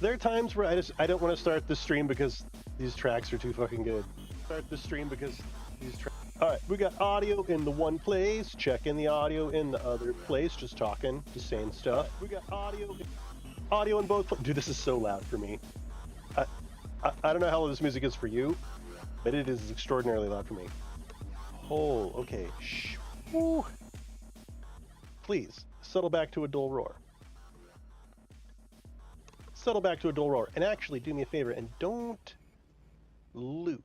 There are times where I don't want to start the stream because these tracks are too fucking good. Start the stream because these tracks. All right, we got audio in the one place, checking the audio in the other place, just talking, just saying stuff. We got audio in both. Dude, this is so loud for me. I don't know how loud this music is for you, but it is extraordinarily loud for me. Oh, okay. Shh. Woo. Please settle back to a dull roar. Settle back to a dull roar, and actually do me a favor and don't loop.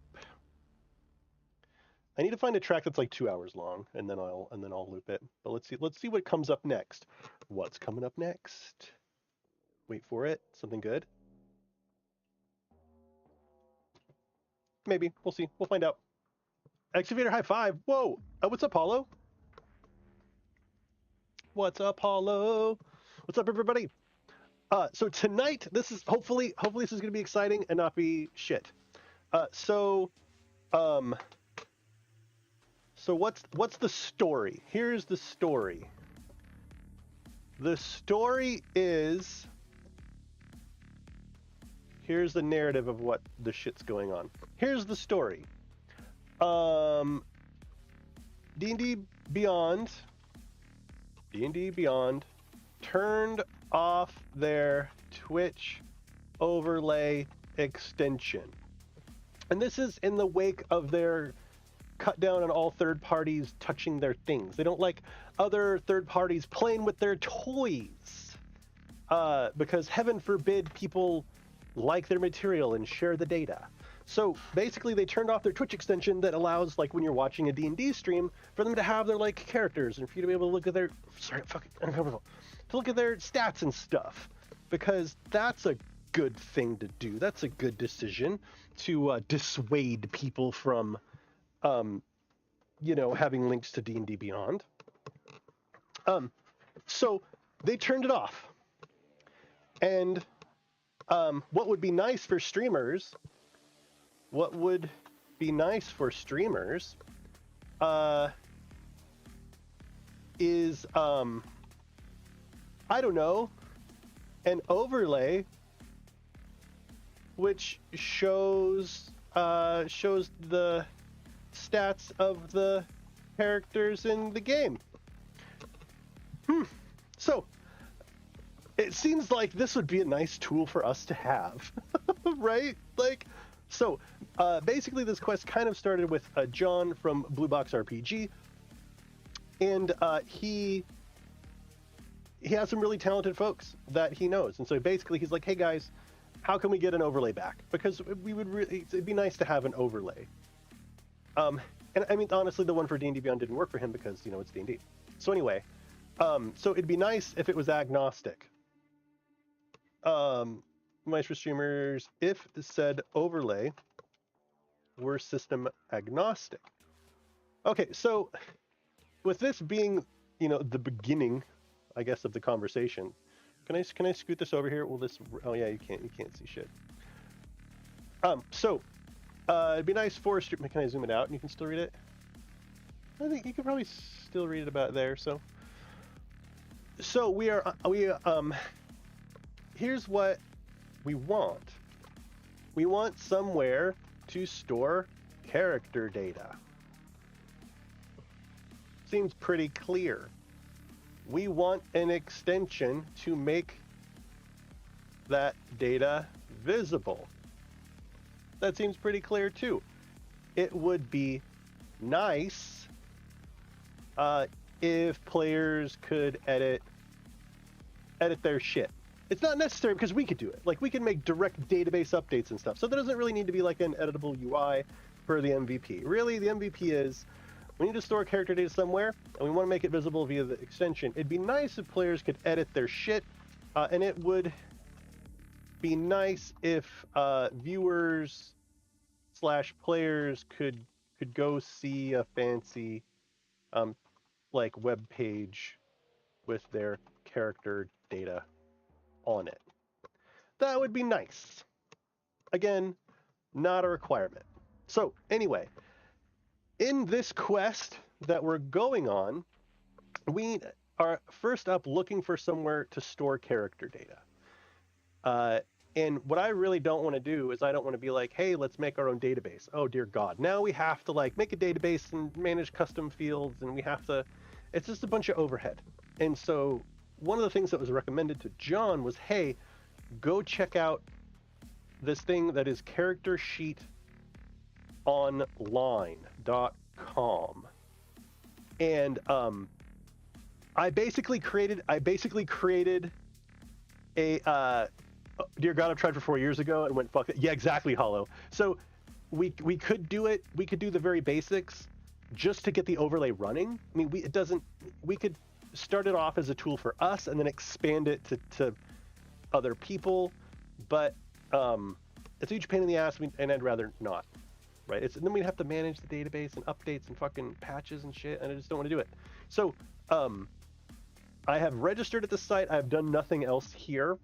I need to find a track that's like 2 hours long, and then I'll loop it. But let's see what comes up next. What's coming up next? Wait for it. Something good? Maybe. We'll see. We'll find out. Excavator high five. Whoa. What's up, Hollow? What's up, Hollow? What's up, everybody? So tonight, this is hopefully this is gonna be exciting and not be shit. So what's the story? Here's the story. The story is, here's the narrative of what the shit's going on. Here's the story. D&D Beyond turned off their Twitch overlay extension. And this is in the wake of their cut down on all third parties touching their things. They don't like other third parties playing with their toys. Because heaven forbid people like their material and share the data. So basically they turned off their Twitch extension that allows, like when you're watching a D&D stream, for them to have their like characters and for you to be able to look at their, to look at their stats and stuff, because that's a good thing to do. That's a good decision to dissuade people from, having links to D&D Beyond. So they turned it off. And what would be nice for streamers is I don't know, an overlay which shows the stats of the characters in the game. So it seems like this would be a nice tool for us to have, right? So basically this quest kind of started with John from Blue Box RPG, and he has some really talented folks that he knows, and so basically he's like, hey guys, how can we get an overlay back? Because it'd be nice to have an overlay. And I mean, honestly, the one for D&D Beyond didn't work for him because, it's D&D. So anyway, so it'd be nice if it was agnostic. Nice for streamers if said overlay were system agnostic. Okay, so with this being, the beginning, I guess, of the conversation, can I scoot this over here? Will this? Oh yeah, you can't see shit. So it'd be nice for stream. Can I zoom it out and you can still read it? I think you could probably still read it about there. So here's what we want. We want somewhere to store character data. Seems pretty clear. We want an extension to make that data visible. That seems pretty clear too. It would be nice if players could edit their shit. It's not necessary because we could do it. Like, we can make direct database updates and stuff. So there doesn't really need to be like an editable UI for the MVP. Really, the MVP is we need to store character data somewhere, and we want to make it visible via the extension. It'd be nice if players could edit their shit, and it would be nice if viewers / players could go see a fancy like web page with their character data on it. That would be nice. Again, not a requirement. So anyway, in this quest that we're going on, we are first up looking for somewhere to store character data. And what I really don't want to do is I don't want to be like, hey, let's make our own database. Oh, dear God. Now we have to like make a database and manage custom fields, and we have to, it's just a bunch of overhead. And so one of the things that was recommended to John was, hey, go check out this thing that is CharacterSheetOnline.com. And I basically created a dear God, I've tried for 4 years ago and went fuck it. Yeah, exactly, Hollow. So we could do it. We could do the very basics just to get the overlay running. I mean, we could start it off as a tool for us and then expand it to other people. But it's a huge pain in the ass, and I'd rather not. Right? And then we'd have to manage the database and updates and fucking patches and shit, and I just don't want to do it. So I have registered at the site. I've done nothing else here.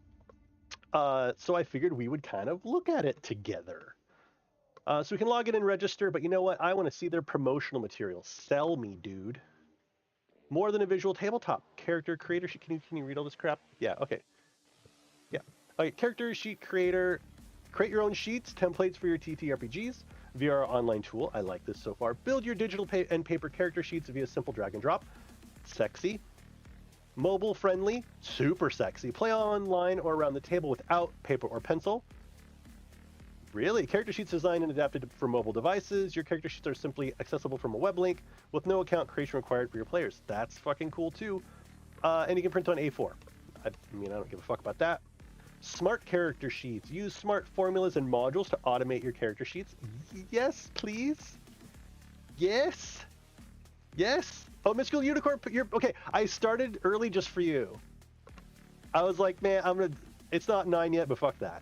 So I figured we would kind of look at it together. So we can log in and register, but you know what? I want to see their promotional material. Sell me, dude. More than a visual tabletop. Character creator sheet. Can you read all this crap? Yeah, okay. Yeah. Okay, character sheet creator. Create your own sheets, templates for your TTRPGs via our online tool. I like this so far. Build your digital and paper character sheets via simple drag and drop. Sexy. Mobile friendly, super sexy. Play online or around the table without paper or pencil. Really? Character sheets designed and adapted for mobile devices. Your character sheets are simply accessible from a web link with no account creation required for your players. That's fucking cool too. And you can print on A4. I mean, I don't give a fuck about that. Smart character sheets. Use smart formulas and modules to automate your character sheets. Yes, please. Yes. Yes. Oh, Mystical Unicorn, you're okay. I started early just for you. I was like, man, it's not 9 yet, but fuck that.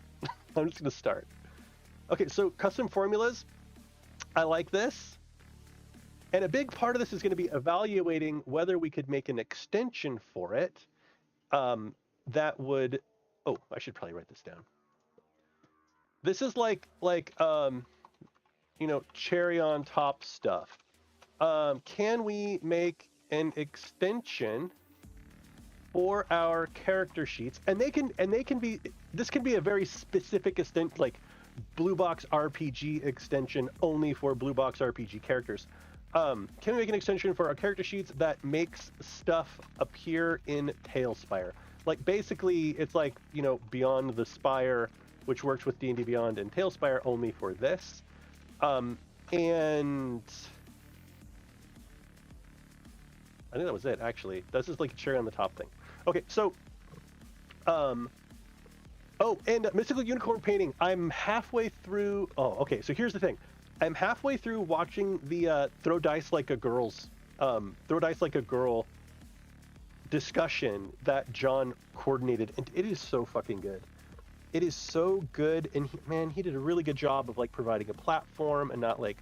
I'm just gonna start. Okay, so custom formulas. I like this. And a big part of this is going to be evaluating whether we could make an extension for it that would. Oh, I should probably write this down. This is like cherry on top stuff. Can we make an extension for our character sheets? And they can be. This can be a very specific extent, like Blue Box RPG extension only for Blue Box RPG characters. Can we make an extension for our character sheets that makes stuff appear in Tailspire? Like basically, it's like Beyond the Spire, which works with D&D Beyond and Tailspire only for this, and. I think that was it, actually. This is like a cherry on the top thing. Okay, so, oh, and Mystical Unicorn painting. I'm halfway through. Oh, okay. So here's the thing. I'm halfway through watching the Throw Dice Like a Girl discussion that John coordinated, and it is so fucking good. It is so good, and he did a really good job of like providing a platform and not like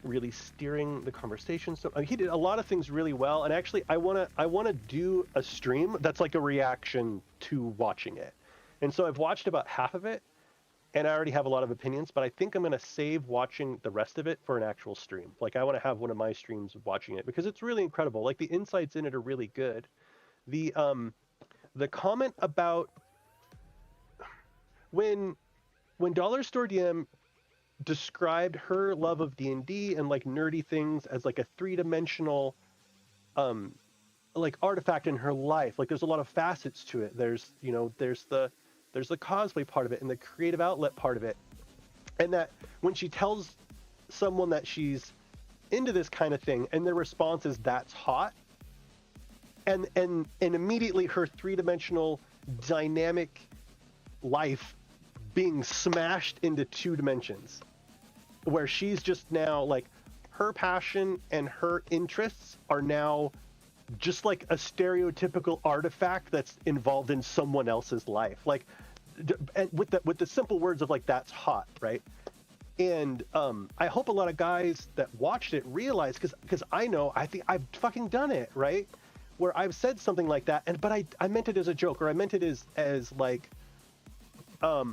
really steering the conversation. So he did a lot of things really well, and actually I want to do a stream that's like a reaction to watching it. And so I've watched about half of it, and I already have a lot of opinions, but I think I'm going to save watching the rest of it for an actual stream. Like I want to have one of my streams of watching it because it's really incredible. Like the insights in it are really good. The comment about when Dollar Store DM described her love of D&D and like nerdy things as like a three-dimensional like artifact in her life. Like there's a lot of facets to it. There's the cosplay part of it and the creative outlet part of it. And that when she tells someone that she's into this kind of thing and their response is that's hot, and immediately her three-dimensional dynamic life being smashed into two dimensions, where she's just now like her passion and her interests are now just like a stereotypical artifact that's involved in someone else's life, like and with the simple words of like, that's hot, right? And I hope a lot of guys that watched it realize, because I know, I think I've fucking done it, right? Where I've said something like that, but I meant it as a joke, or I meant it as like, I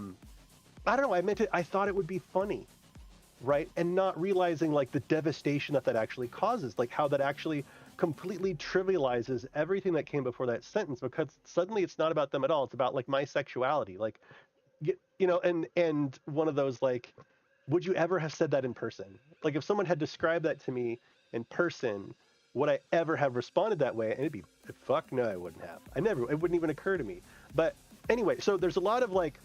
don't know, I thought it would be funny, right? And not realizing like the devastation that actually causes, like how that actually completely trivializes everything that came before that sentence, because suddenly it's not about them at all. It's about like my sexuality, like, you know, and one of those like, would you ever have said that in person? Like if someone had described that to me in person, would I ever have responded that way? And it'd be, fuck no, I wouldn't have. It wouldn't even occur to me. But anyway, so there's a lot of like,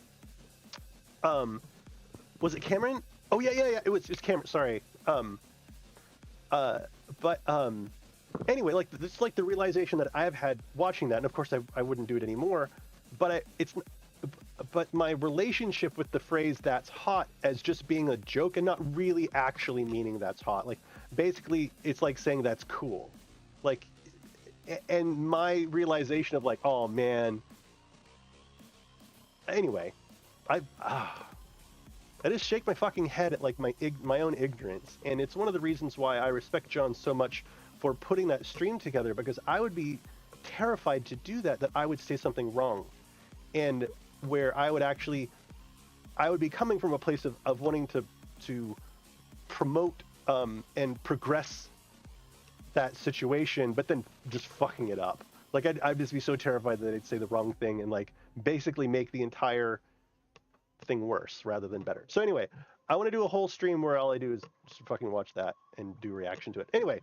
was it Cameron? Oh yeah. It's Cameron. Sorry. Anyway, like this is like the realization that I've had watching that, and of course I wouldn't do it anymore. But but my relationship with the phrase "that's hot" as just being a joke and not really actually meaning that's hot. Like basically, it's like saying that's cool. Like, and my realization of like, oh man. Anyway, I just shake my fucking head at like my own ignorance, and it's one of the reasons why I respect John so much for putting that stream together, because I would be terrified to do that I would say something wrong, and where I would be coming from a place of wanting to promote and progress that situation, but then just fucking it up. Like I'd just be so terrified that I'd say the wrong thing and like basically make the entire thing worse rather than better. So anyway, I want to do a whole stream where all I do is just fucking watch that and do a reaction to it. Anyway,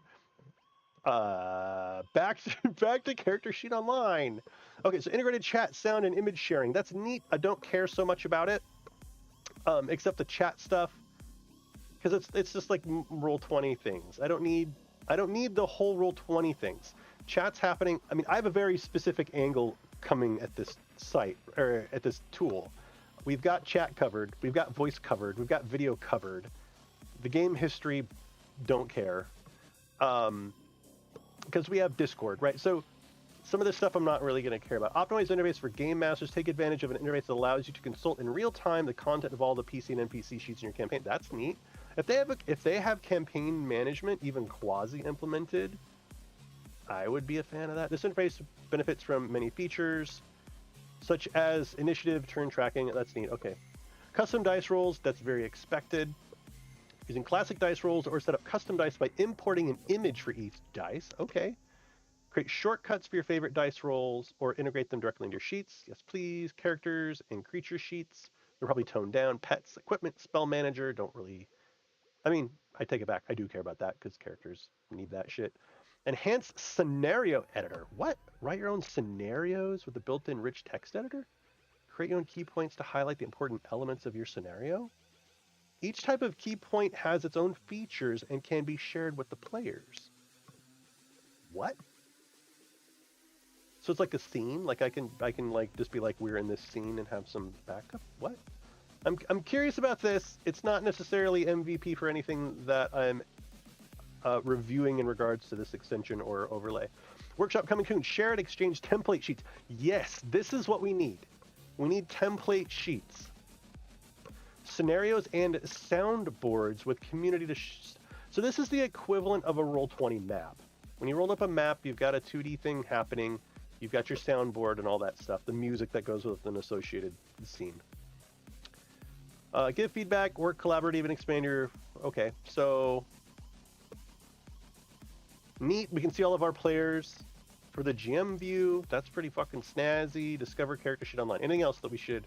back to Character Sheet Online. Okay, so integrated chat, sound, and image sharing. That's neat. I don't care so much about it, except the chat stuff, because it's just like Roll20 things. I don't need the whole Roll20 things. Chat's happening. I mean, I have a very specific angle coming at this site, or at this tool. We've got chat covered, we've got voice covered, we've got video covered. The game history, don't care. Because we have Discord, right? So some of this stuff I'm not really going to care about. Optimized interface for game masters. Take advantage of an interface that allows you to consult in real time the content of all the PC and NPC sheets in your campaign. That's neat. If they have campaign management even quasi implemented, I would be a fan of that. This interface benefits from many features, such as initiative, turn tracking. That's neat. Okay. Custom dice rolls. That's very expected. Using classic dice rolls or set up custom dice by importing an image for each dice. Okay. Create shortcuts for your favorite dice rolls or integrate them directly into your sheets. Yes, please. Characters and creature sheets. They're probably toned down. Pets, equipment, spell manager. Don't really... I mean, I take it back. I do care about that because characters need that shit. Enhanced scenario editor. What? Write your own scenarios with a built-in rich text editor? Create your own key points to highlight the important elements of your scenario? Each type of key point has its own features and can be shared with the players. What? So it's like a scene? Like I can like just be like, we're in this scene and have some backup? What? I'm curious about this. It's not necessarily MVP for anything that I'm reviewing in regards to this extension or overlay. Workshop coming soon. Shared exchange template sheets. Yes, this is what we need. We need template sheets. Scenarios and soundboards with community to... So this is the equivalent of a Roll20 map. When you roll up a map, you've got a 2D thing happening. You've got your soundboard and all that stuff. The music that goes with an associated scene. Give feedback, work collaborative, and expand your... Okay, so... Neat, we can see all of our players. For the GM view, that's pretty fucking snazzy. Discover character sheet online. Anything else that we should...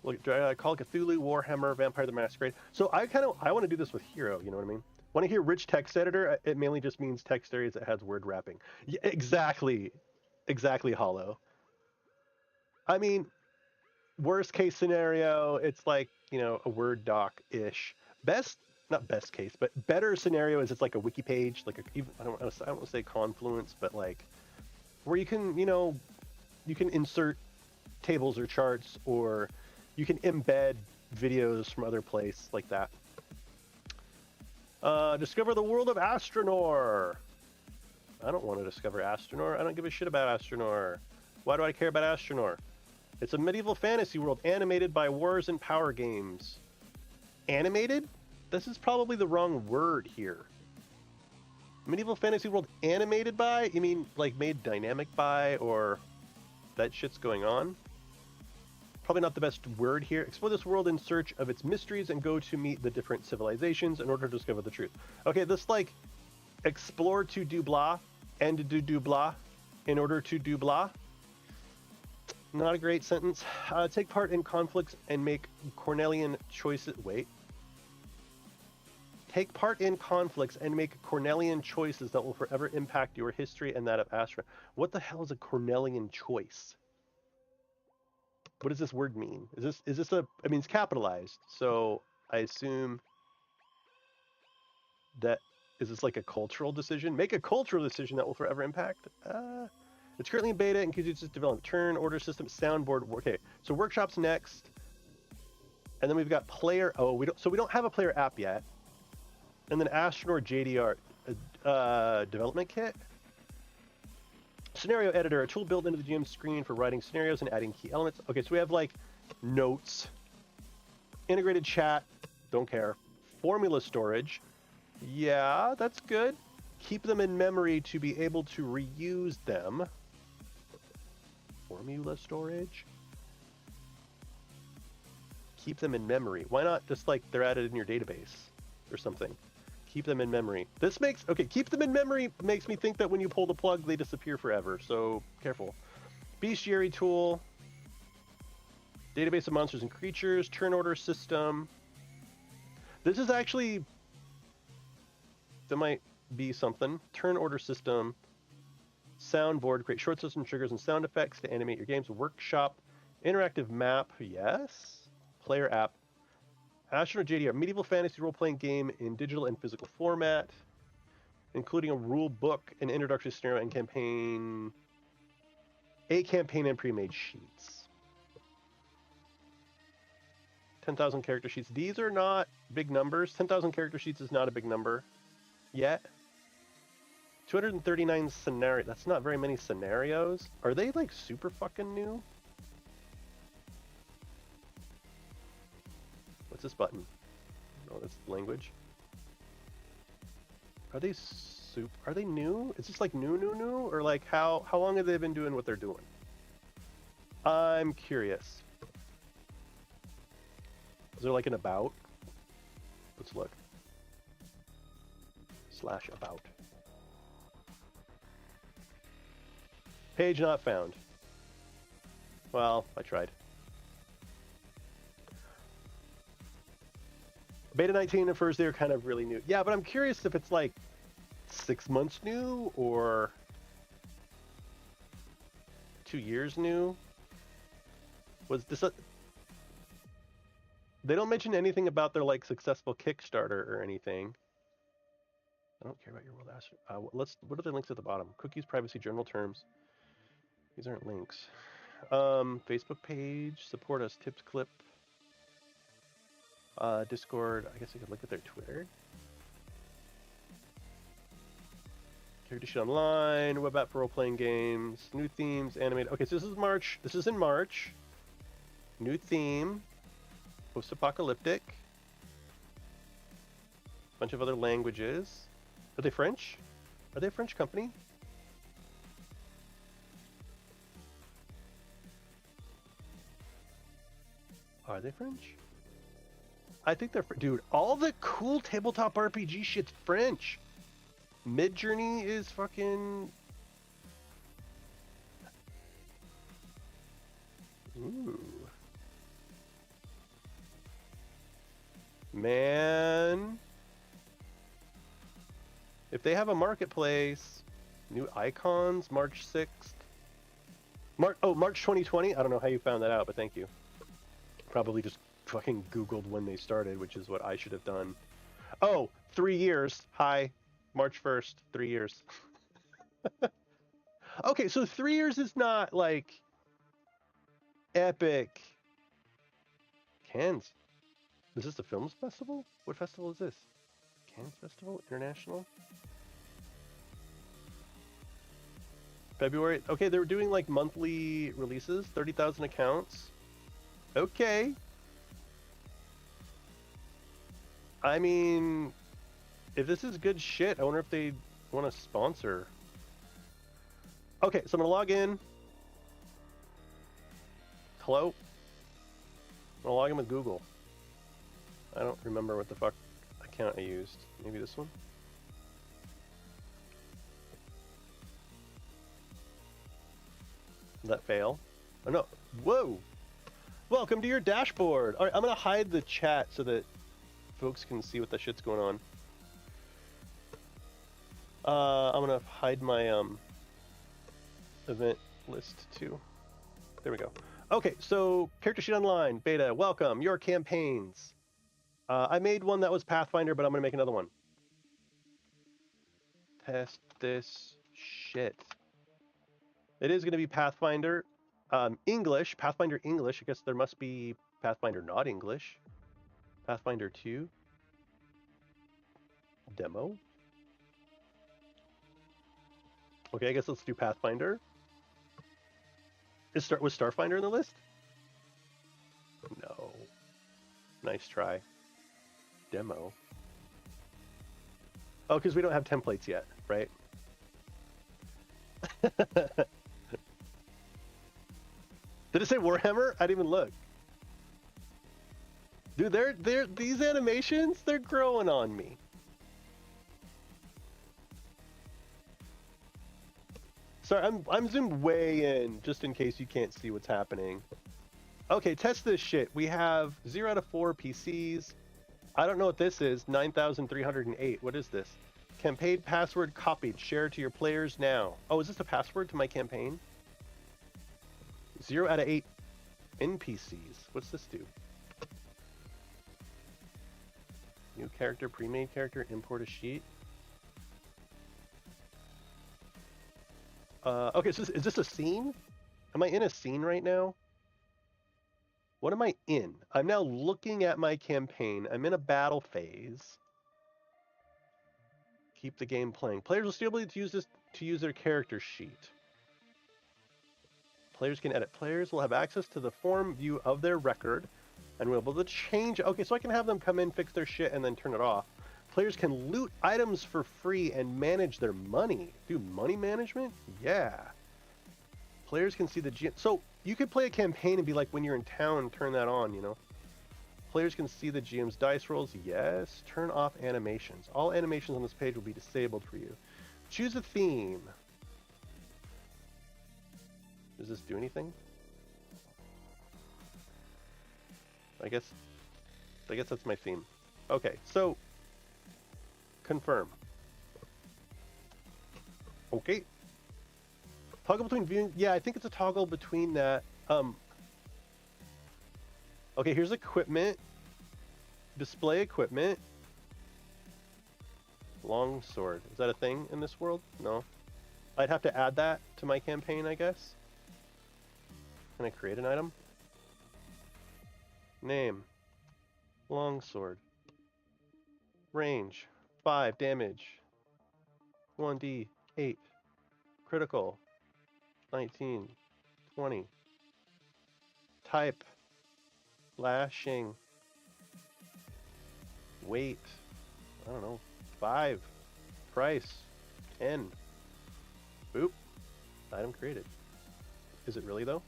Look, Call of Cthulhu, Warhammer, Vampire the Masquerade. So I want to do this with Hero, you know what I mean? When I hear rich text editor, it mainly just means text areas that has word wrapping. Yeah, exactly, Hollow. I mean, worst case scenario, it's like, you know, a Word doc-ish. Not best case, but better scenario is it's like a wiki page, like I don't want to say Confluence, but like where you can, you can insert tables or charts, or you can embed videos from other places like that. Discover the world of Astronor. I don't want to discover Astronor. I don't give a shit about Astronor. Why do I care about Astronor? It's a medieval fantasy world animated by wars and power games. Animated? This is probably the wrong word here. Medieval fantasy world animated by? You mean like made dynamic by, or that shit's going on? Probably not the best word here. Explore this world in search of its mysteries and go to meet the different civilizations in order to discover the truth. Okay, this like explore to do blah and to do blah in order to do blah. Not a great sentence. Take part in conflicts and make Cornelian choices. Wait. Take part in conflicts and make Cornelian choices that will forever impact your history and that of Astra. What the hell is a Cornelian choice? What does this word mean? Is this a? I mean, it's capitalized, so I assume that is this like a cultural decision? Make a cultural decision that will forever impact. It's currently in beta and continues to develop. Turn order system soundboard. Okay, so workshops next, and then we've got player. Oh, we don't have a player app yet. And then Astronaut JDR development kit. Scenario editor, a tool built into the GM screen for writing scenarios and adding key elements. Okay, so we have like notes, integrated chat, don't care. Formula storage, yeah, that's good. Keep them in memory to be able to reuse them. Formula storage. Keep them in memory. Why not just like they're added in your database or something? Keep them in memory. This makes, okay, keep them in memory makes me think that when you pull the plug, they disappear forever. So careful. Bestiary tool. Database of monsters and creatures. Turn order system. This is actually, that might be something. Turn order system. Soundboard. Create short system triggers and sound effects to animate your games. Workshop. Interactive map. Yes. Player app. Astronaut JDR, medieval fantasy role-playing game in digital and physical format, including a rule book, an introductory scenario, and campaign, and pre-made sheets. 10,000 character sheets. These are not big numbers. 10,000 character sheets is not a big number yet. 239 scenarios. That's not very many scenarios. Are they like super fucking new? What's this button? Oh, that's language. Are they Are they new? Is this like new, or like how long have they been doing what they're doing? I'm curious. Is there like an about? Let's look. / about. Page not found. Well, I tried. Beta 19 refers they're kind of really new. Yeah, but I'm curious if it's like 6 months new or 2 years new. Was this a... They don't mention anything about their like successful Kickstarter or anything. I don't care about your world astro. What are the links at the bottom? Cookies, privacy, general terms. These aren't links. Facebook page, support us, tips clip. Discord, I guess I could look at their Twitter. CharacterSheetOnline, web app for role-playing games, new themes, animated. Okay, so this is March. This is in March. New theme, post-apocalyptic. Bunch of other languages. Are they French? Are they a French company? Are they French? I think they're... Dude, all the cool tabletop RPG shit's French. Midjourney is fucking... Ooh. Man. If they have a marketplace, new icons, March 6th. March 2020? I don't know how you found that out, but thank you. Probably just fucking Googled when they started, which is what I should have done. Oh, 3 years. Hi. March 1st, 3 years. Okay. Okay, so 3 years is not like epic. Cannes. Is this the Films Festival? What festival is this? Cannes Festival? International? February. Okay, they were doing like monthly releases, 30,000 accounts. Okay. I mean, if this is good shit, I wonder if they want to sponsor. Okay, so I'm gonna log in. Hello? I'm gonna log in with Google. I don't remember what the fuck account I used. Maybe this one? Did that fail? Oh no. Whoa! Welcome to your dashboard! Alright, I'm gonna hide the chat so that folks can see what the shit's going on. I'm gonna hide my event list too. There we go. Okay, so Character Sheet Online, beta, welcome, your campaigns. I made one that was Pathfinder, but I'm gonna make another one. Test this shit. It is gonna be Pathfinder English, Pathfinder English. I guess there must be Pathfinder not English. Pathfinder 2. Demo. Okay, I guess let's do Pathfinder. Was Starfinder in the list? No. Nice try. Demo. Oh, because we don't have templates yet, right? Did it say Warhammer? I didn't even look. Dude, these animations, they're growing on me. Sorry, I'm zoomed way in, just in case you can't see what's happening. Okay, test this shit. We have 0 out of 4 PCs. I don't know what this is. 9,308. What is this? Campaign password copied. Share to your players now. Oh, is this a password to my campaign? 0 out of 8 NPCs. What's this do? New character, pre-made character, import a sheet. Okay, so is this a scene? Am I in a scene right now? What am I in? I'm now looking at my campaign. I'm in a battle phase. Keep the game playing. Players will still be able to use this to use their character sheet. Players can edit. Players will have access to the form view of their record and will be able to change. Okay, so I can have them come in, fix their shit, and then turn it off. Players can loot items for free and manage their money. Do money management? Yeah. Players can see the GM. So you could play a campaign and be like, when you're in town, turn that on, you know? Players can see the GM's dice rolls. Yes. Turn off animations. All animations on this page will be disabled for you. Choose a theme. Does this do anything? I guess that's my theme. Okay, so confirm. Okay. Toggle between viewing. Yeah, I think it's a toggle between that. Okay, here's equipment. Display equipment. Longsword. Is that a thing in this world? No. I'd have to add that to my campaign, I guess. Can I create an item? Name. Longsword. Range. 5 damage. 1d. 8. Critical. 19. 20. Type. Lashing. Weight. I don't know. 5. Price. 10. Boop. Item created. Is it really though?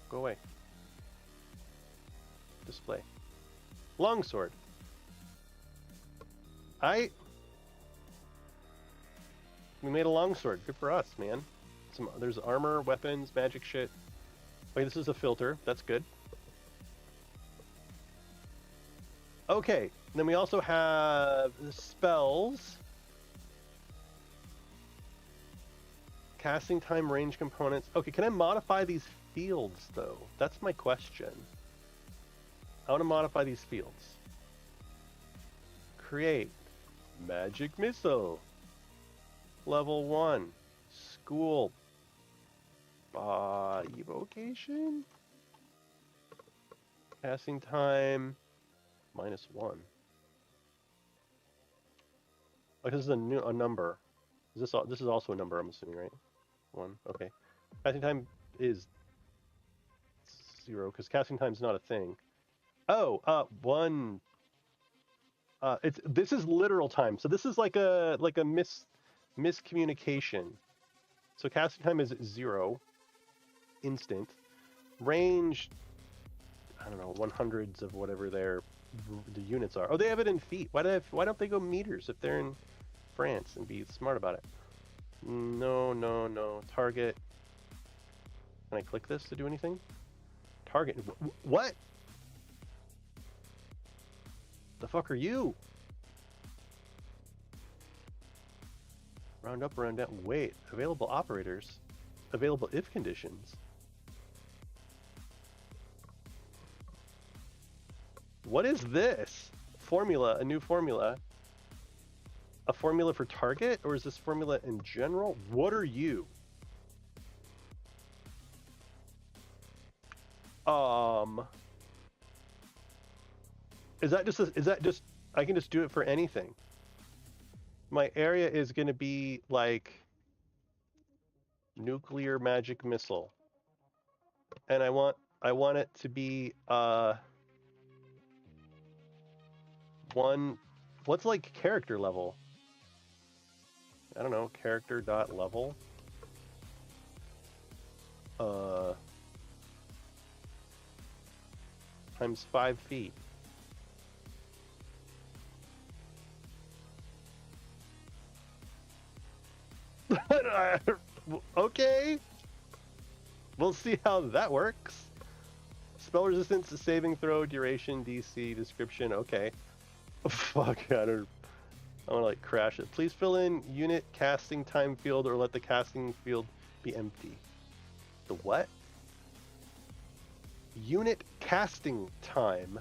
Go away. Display. Longsword. We made a longsword. Good for us, man. There's armor, weapons, magic shit. Wait, this is a filter. That's good. Okay. Then we also have the spells. Casting time, range components. Okay, can I modify these fields, though? That's my question. I want to modify these fields. Create. Magic missile. Level 1. school. Evocation? Casting time -1. Like this is a number. This is also a number, I'm assuming, right? 1. Okay. Casting time is 0 because casting time is not a thing. Oh, 1. This is literal time, so this is like a miscommunication. So casting time is 0, instant. Range, I don't know, 100s of whatever the units are. Oh, they have it in feet. Why don't they go meters if they're in France and be smart about it? No. Target. Can I click this to do anything? Target. What? The fuck are you? Round up, round down. Wait. Available operators. Available if conditions. What is this? Formula. A new formula. A formula for target? Or is this formula in general? What are you? Is that just I can just do it for anything? My area is going to be like nuclear magic missile. And I want it to be what's like character level? I don't know, character dot level. Times 5 feet. Okay. We'll see how that works. Spell resistance, saving throw, duration, DC, description. Okay. Fuck, I want to like crash it. Please fill in unit casting time field or let the casting field be empty. The what? Unit casting time.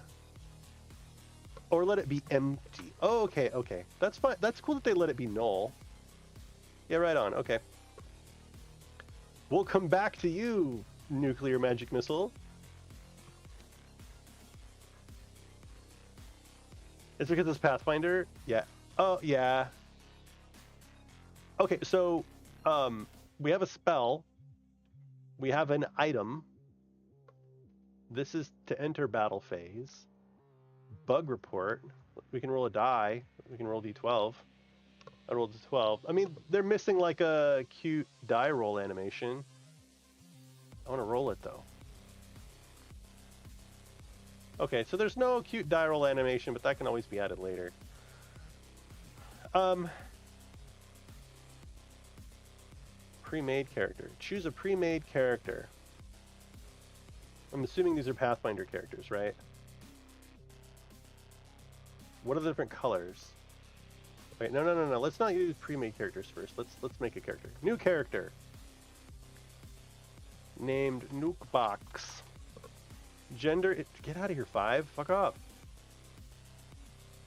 Or let it be empty. Oh, okay. That's fine. That's cool that they let it be null. Yeah, right on. Okay. We'll come back to you, nuclear magic missile. It's because it's Pathfinder? Yeah. Oh, yeah. Okay, so we have a spell. We have an item. This is to enter battle phase. Bug report. We can roll a die. We can roll d12. I rolled a 12. I mean, they're missing like a cute die roll animation. I want to roll it though. Okay, so there's no cute die roll animation, but that can always be added later. Pre-made character. Choose a pre-made character. I'm assuming these are Pathfinder characters, right? What are the different colors? Wait, no. Let's not use pre-made characters first. Let's make a character. New character. Named Nukebox. Gender. Get out of here, 5. Fuck off.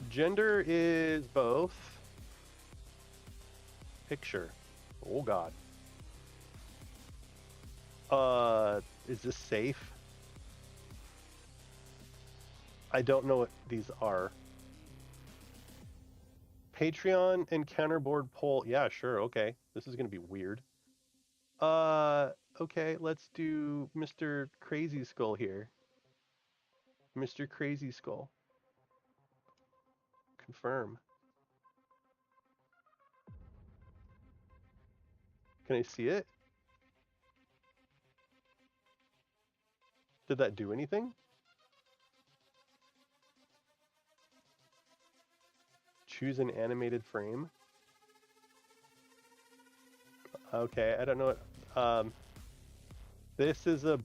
Gender is both. Picture. Oh god. Is this safe? I don't know what these are. Patreon and counterboard poll. Yeah, sure. Okay. This is going to be weird. Okay. Let's do Mr. Crazy Skull here. Mr. Crazy Skull. Confirm. Can I see it? Did that do anything? Choose an animated frame. Okay, I don't know what. This is a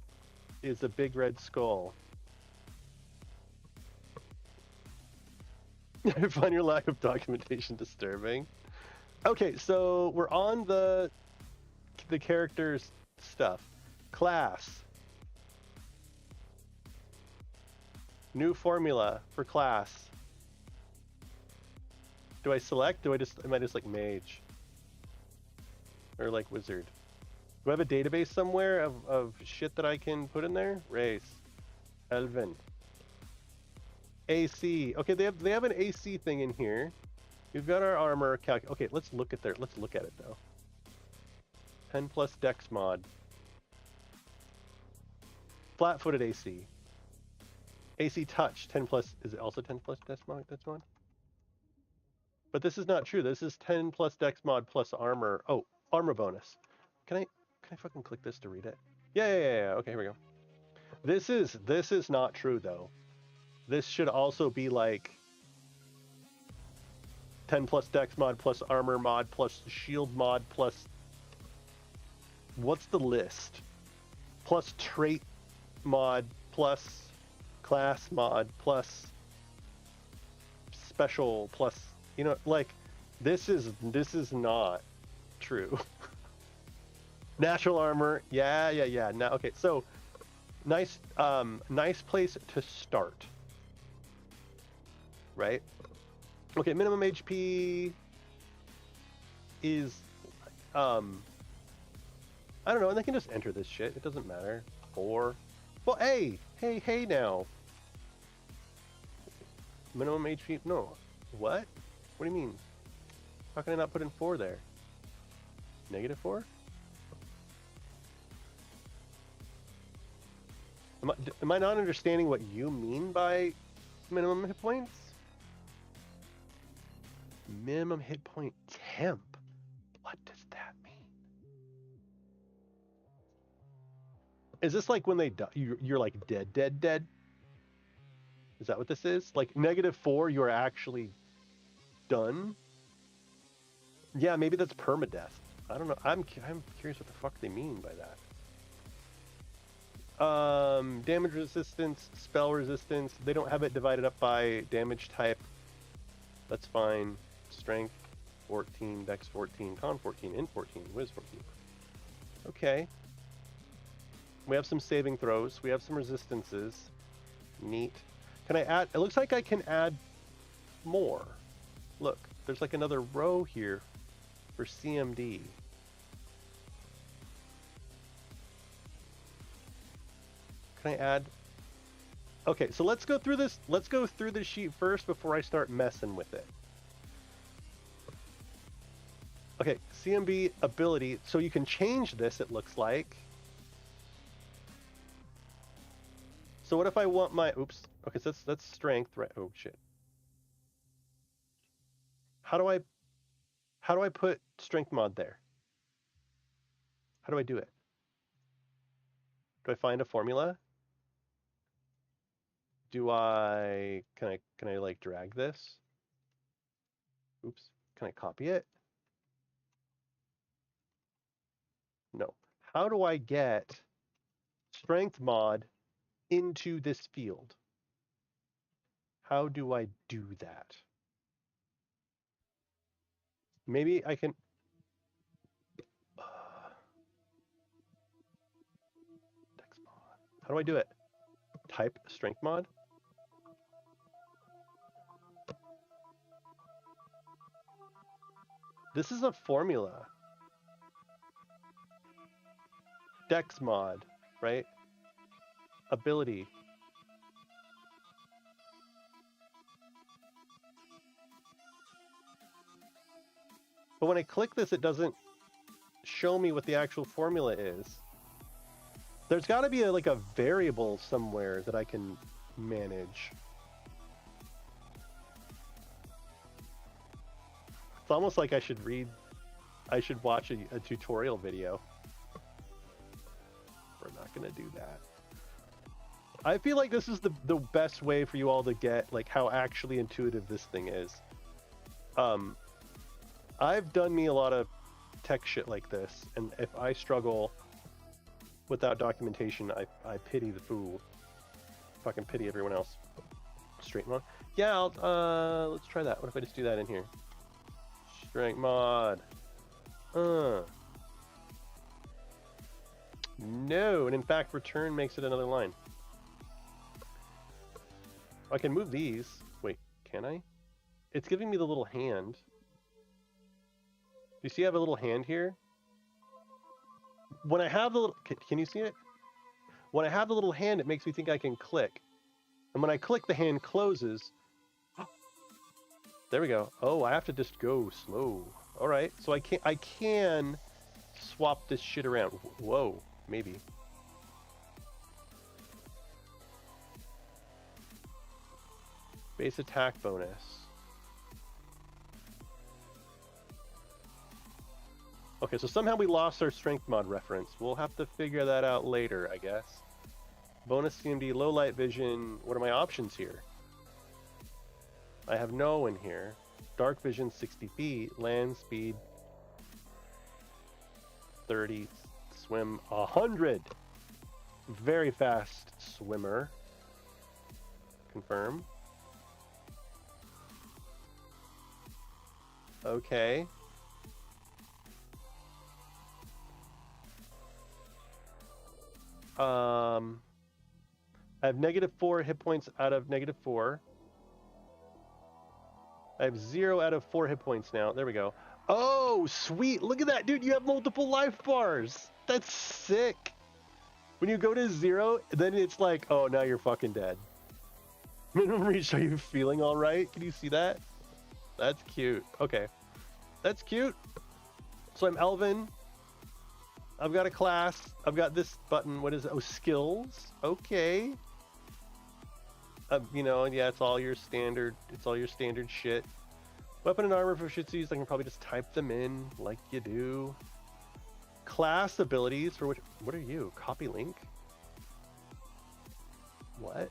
big red skull. I find your lack of documentation disturbing. Okay, so we're on the character's stuff. Class. New formula for class. Do I select? Am I just like mage? Or like wizard. Do I have a database somewhere of shit that I can put in there? Race. Elven. AC. Okay, they have an AC thing in here. We've got our armor Okay, let's look at it though. 10 plus dex mod. Flat-footed AC. AC touch 10 plus. Is it also 10 plus dex mod? But this is not true. This is 10 plus dex mod plus armor. Oh, armor bonus. Can I fucking click this to read it? Yeah. Okay, here we go. This is not true though. This should also be like 10 plus dex mod plus armor mod plus shield mod plus what's the list? Plus trait mod plus class mod plus special plus, you know, like this is not true. Natural armor. Yeah. Now okay, so nice place to start. Right? Okay, minimum HP is I don't know, and I can just enter this shit. It doesn't matter. 4. Well, hey now. Minimum HP? No. What? What do you mean? How can I not put in 4 there? -4? Am I not understanding what you mean by minimum hit points? Minimum hit point temp. What does that mean? Is this like when they die? You're like dead? Is that what this is? Like -4, you're actually done? Yeah, maybe that's permadeath. I don't know. I'm curious what the fuck they mean by that. Damage resistance, spell resistance. They don't have it divided up by damage type. That's fine. Strength 14, Dex 14, Con 14, Int 14, Wiz 14. Okay. We have some saving throws. We have some resistances. Neat. Can I add? It looks like I can add more. Look, there's like another row here for CMD. Can I add? Okay, so let's go through this. Let's go through the sheet first before I start messing with it. Okay, CMB ability. So you can change this, it looks like. So what if I want my, oops. Okay, so that's strength, right? Oh shit. How do I put strength mod there? How do I do it? Do I find a formula? Can I like drag this? Oops. Can I copy it? No. How do I get strength mod into this field? How do I do that? Maybe I can. Dex mod. How do I do it? Type strength mod. This is a formula. Dex mod, right? Ability. But when I click this, it doesn't show me what the actual formula is. There's got to be like a variable somewhere that I can manage. It's almost like I should watch a tutorial video. We're not gonna do that. I feel like this is the best way for you all to get like how actually intuitive this thing is. I've done me a lot of tech shit like this, and if I struggle without documentation, I pity the fool. Fucking pity everyone else. Straight mod? Yeah, let's try that. What if I just do that in here? Strength mod. No, and in fact, return makes it another line. I can move these. Wait, can I? It's giving me the little hand. Do you see I have a little hand here? when I have the little, can you see it? When I have the little hand, it makes me think I can click. And when I click, the hand closes. There we go. Oh, I have to just go slow. All right, so I can swap this shit around. Whoa, maybe. Base attack bonus. Okay, so somehow we lost our strength mod reference. We'll have to figure that out later, I guess. Bonus CMD, low light vision. What are my options here? I have no in here. Dark vision 60 feet, land speed 30, swim 100. Very fast swimmer. Confirm. Okay. I have -4 hit points out of -4. I have 0 out of 4 hit points now. There we go. Oh, sweet. Look at that, dude. You have multiple life bars. That's sick. When you go to 0, then it's like, oh, now you're fucking dead. Minimum reach, are you feeling all right? Can you see that? That's cute. Okay. That's cute. So I'm Elvin. I've got a class. I've got this button. What is it? Oh, skills. Okay. You know, yeah, it's all your standard. It's all your standard shit. Weapon and armor proficiencies. I can probably just type them in like you do. Class abilities for which. What are you? Copy link. What?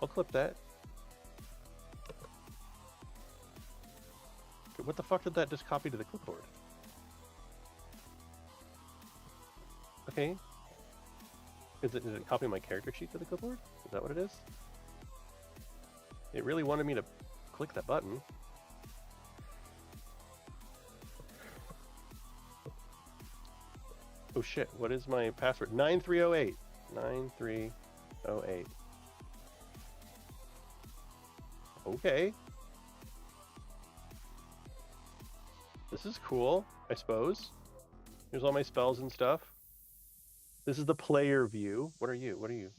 I'll clip that. What the fuck did that just copy to the clipboard? Okay. Is it copy my character sheet to the clipboard? Is that what it is? It really wanted me to click that button. Oh shit, what is my password? 9308. 9308. Okay. This is cool, I suppose. Here's all my spells and stuff. This is the player view. What are you? What are you?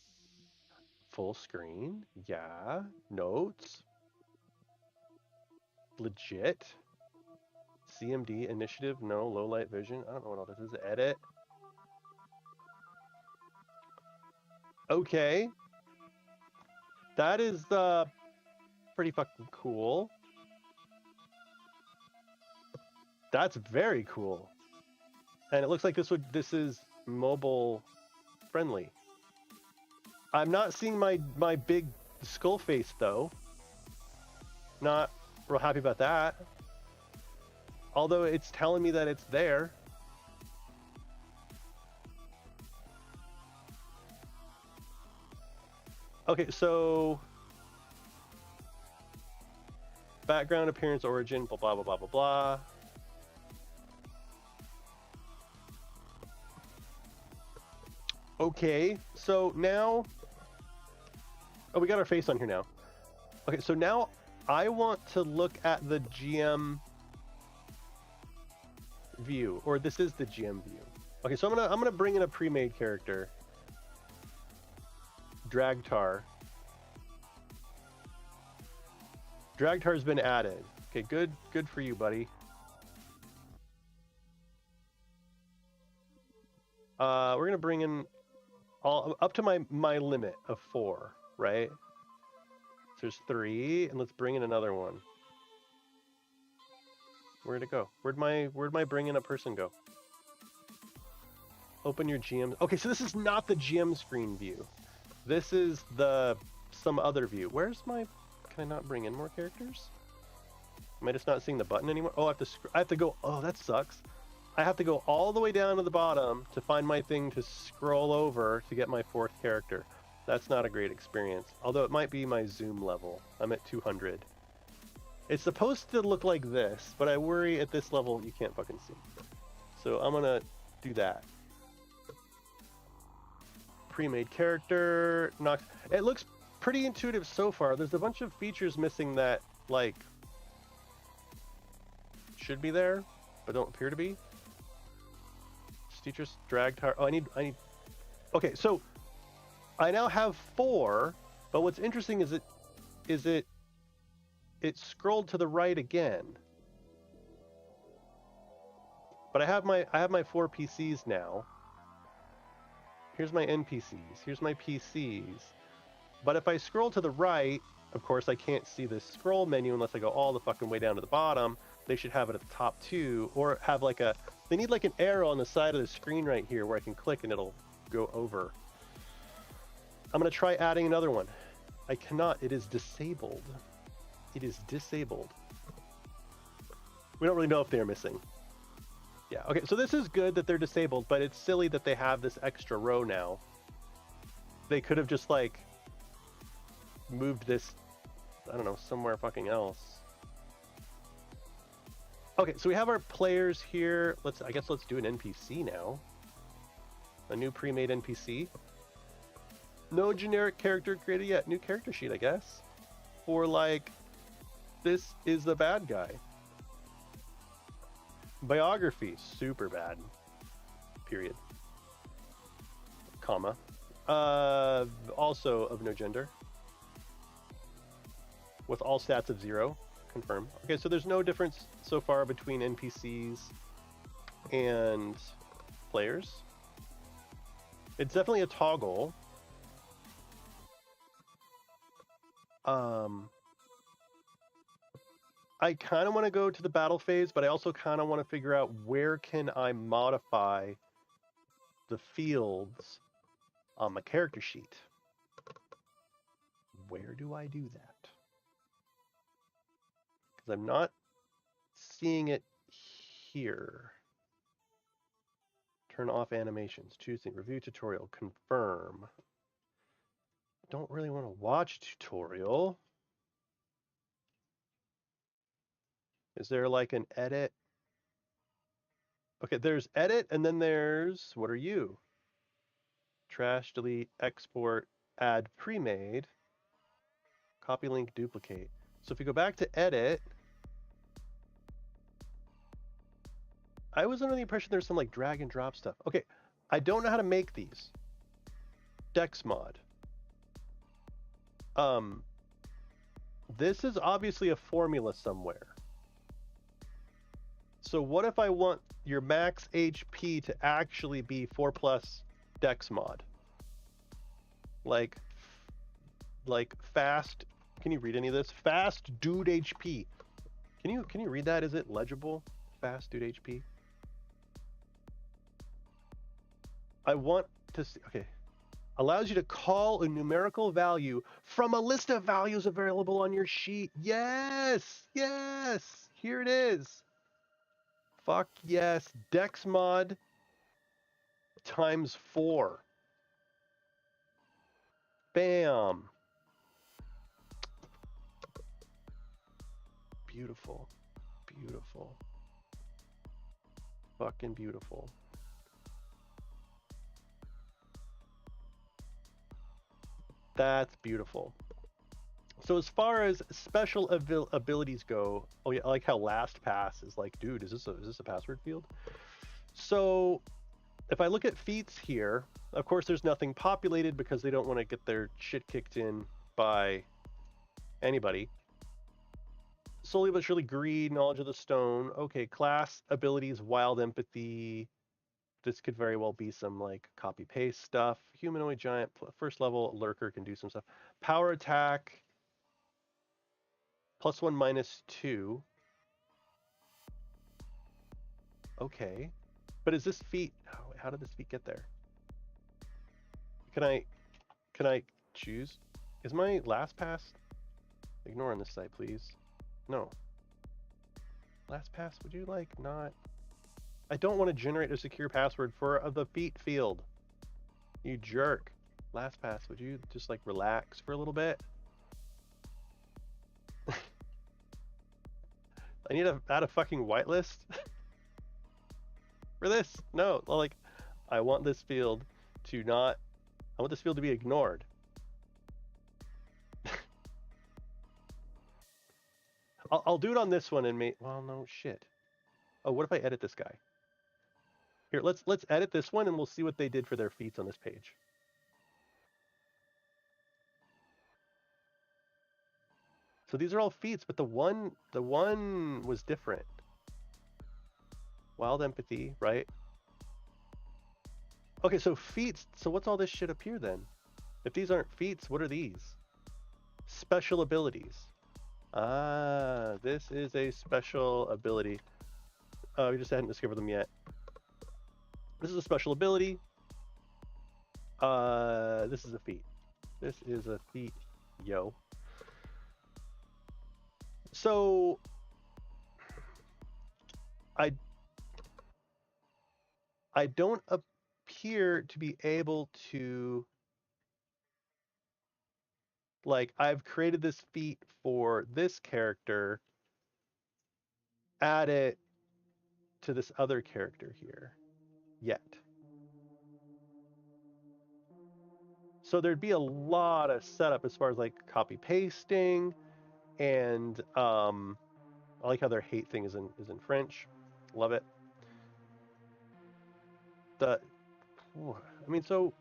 Full screen? Yeah. Notes? Legit? CMD initiative? No. Low light vision? I don't know what all this is. Edit? Okay. That is pretty fucking cool. That's very cool. And it looks like this is mobile friendly. I'm not seeing my big skull face though. Not real happy about that. Although it's telling me that it's there. Okay, so background, appearance, origin, blah blah blah blah blah blah. Okay, so now, oh, we got our face on here now. Okay, so now I want to look at the GM view, or this is the GM view. Okay, so I'm gonna bring in a pre-made character, Dragtar. Dragtar's been added. Okay, good for you, buddy. We're gonna bring in all up to my limit of 4, right? So there's 3, and let's bring in another one. Where'd it go? Where'd my bring in a person go? Open your GM. Okay, so this is not the GM screen view. This is some other view. Where's my? Can I not bring in more characters? Am I just not seeing the button anymore? Oh, I have to go. Oh, that sucks. I have to go all the way down to the bottom to find my thing to scroll over to get my 4th character. That's not a great experience. Although it might be my zoom level. I'm at 200. It's supposed to look like this, but I worry at this level you can't fucking see. So I'm gonna do that. Pre-made character. It looks pretty intuitive so far. There's a bunch of features missing that, like, should be there, but don't appear to be. Teachers drag tower. Oh, I need. Okay, so I now have 4, but what's interesting is it scrolled to the right again. But I have my 4 PCs now. Here's my NPCs. Here's my PCs. But if I scroll to the right, of course I can't see this scroll menu unless I go all the fucking way down to the bottom. They should have it at the top too, or have like they need like an arrow on the side of the screen right here where I can click and it'll go over. I'm gonna try adding another one. I cannot, it is disabled. It is disabled. We don't really know if they're missing. Yeah, okay, so this is good that they're disabled, but it's silly that they have this extra row now. They could have just like moved this, I don't know, somewhere fucking else. Okay, so we have our players here. I guess let's do an NPC now. A new pre-made NPC. No generic character created yet. New character sheet, I guess. For like, this is the bad guy. Biography, super bad. Period. Comma. Also of no gender. With all stats of 0. Confirm. Okay, so there's no difference so far between NPCs and players. It's definitely a toggle. I kind of want to go to the battle phase, but I also kind of want to figure out where can I modify the fields on my character sheet. Where do I do that? Because I'm not seeing it here. Turn off animations. Choosing review tutorial. Confirm. Don't really want to watch tutorial. Is there like an edit? Okay, there's edit, and then there's, what are you? Trash, delete, export, add pre-made, copy link, duplicate. So if we go back to edit, I was under the impression there's some like drag and drop stuff. Okay, I don't know how to make these. Dex mod. This is obviously a formula somewhere. So what if I want your max HP to actually be 4+ Dex mod? Like fast. Can you read any of this? Fast dude HP. Can you read that? Is it legible? Fast dude HP. I want to see. Okay. Allows you to call a numerical value from a list of values available on your sheet. Yes. Yes. Here it is. Fuck yes. Dex mod times 4. Bam. Beautiful. Beautiful. Fucking beautiful. That's beautiful. So as far as special abilities go, oh yeah, I like how LastPass is like, dude, is this a password field? So if I look at feats here, of course there's nothing populated because they don't want to get their shit kicked in by anybody. Slowly but surely, greed, knowledge of the stone. Okay, class abilities, wild empathy. This could very well be some like copy paste stuff. Humanoid giant, first level lurker can do some stuff. Power attack, +1 -2. Okay, but is this feat? Oh, how did this feat get there? Can I choose? Is my LastPass? Ignore on this site, please. No. LastPass, would you like not? I don't want to generate a secure password for the feat field. You jerk. LastPass, would you just like relax for a little bit? I need to add a fucking whitelist for this. No, like, I want this field to not. I want this field to be ignored. I'll do it on this one and well, no shit. Oh, what if I edit this guy? Here, let's edit this one and we'll see what they did for their feats on this page. So these are all feats, but the one was different. Wild empathy, right? Okay, so feats. So what's all this shit up here then? If these aren't feats, what are these? Special abilities. Ah, this is a special ability. We just hadn't discovered them yet. This is a special ability. This is a feat. This is a feat, yo. So I don't appear to be able to, like, I've created this feat for this character, add it to this other character here yet. So there'd be a lot of setup as far as like copy pasting, and I like how their hate thing is in French. Love it. I mean, so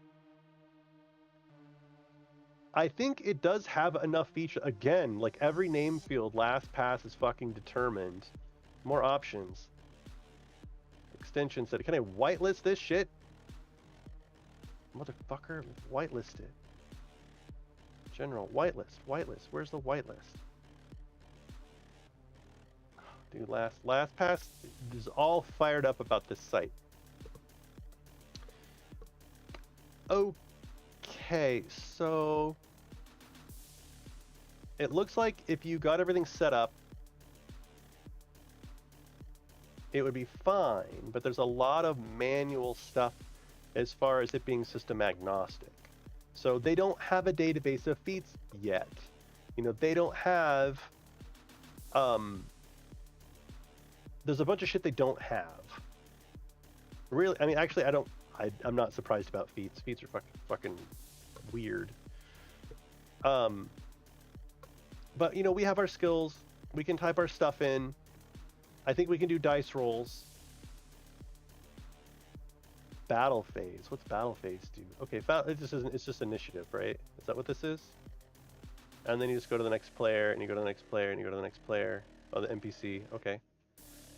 I think it does have enough feature. Again, like every name field, last pass is fucking determined. More options. Extension set. Can I whitelist this shit? Motherfucker, whitelist it. General, whitelist. Where's the whitelist? Dude, last pass is all fired up about this site. Okay, so it looks like if you got everything set up, it would be fine, but there's a lot of manual stuff as far as it being system agnostic. So they don't have a database of feats yet. You know, they don't have, there's a bunch of shit they don't have. Really, I mean, actually, I'm not surprised about feats. Feats are fucking weird. But, you know, we have our skills. We can type our stuff in. I think we can do dice rolls. Battle phase. What's battle phase do? Okay, it's just initiative, right? Is that what this is? And then you just go to the next player, and you go to the next player, and you go to the next player. Oh, the NPC. Okay.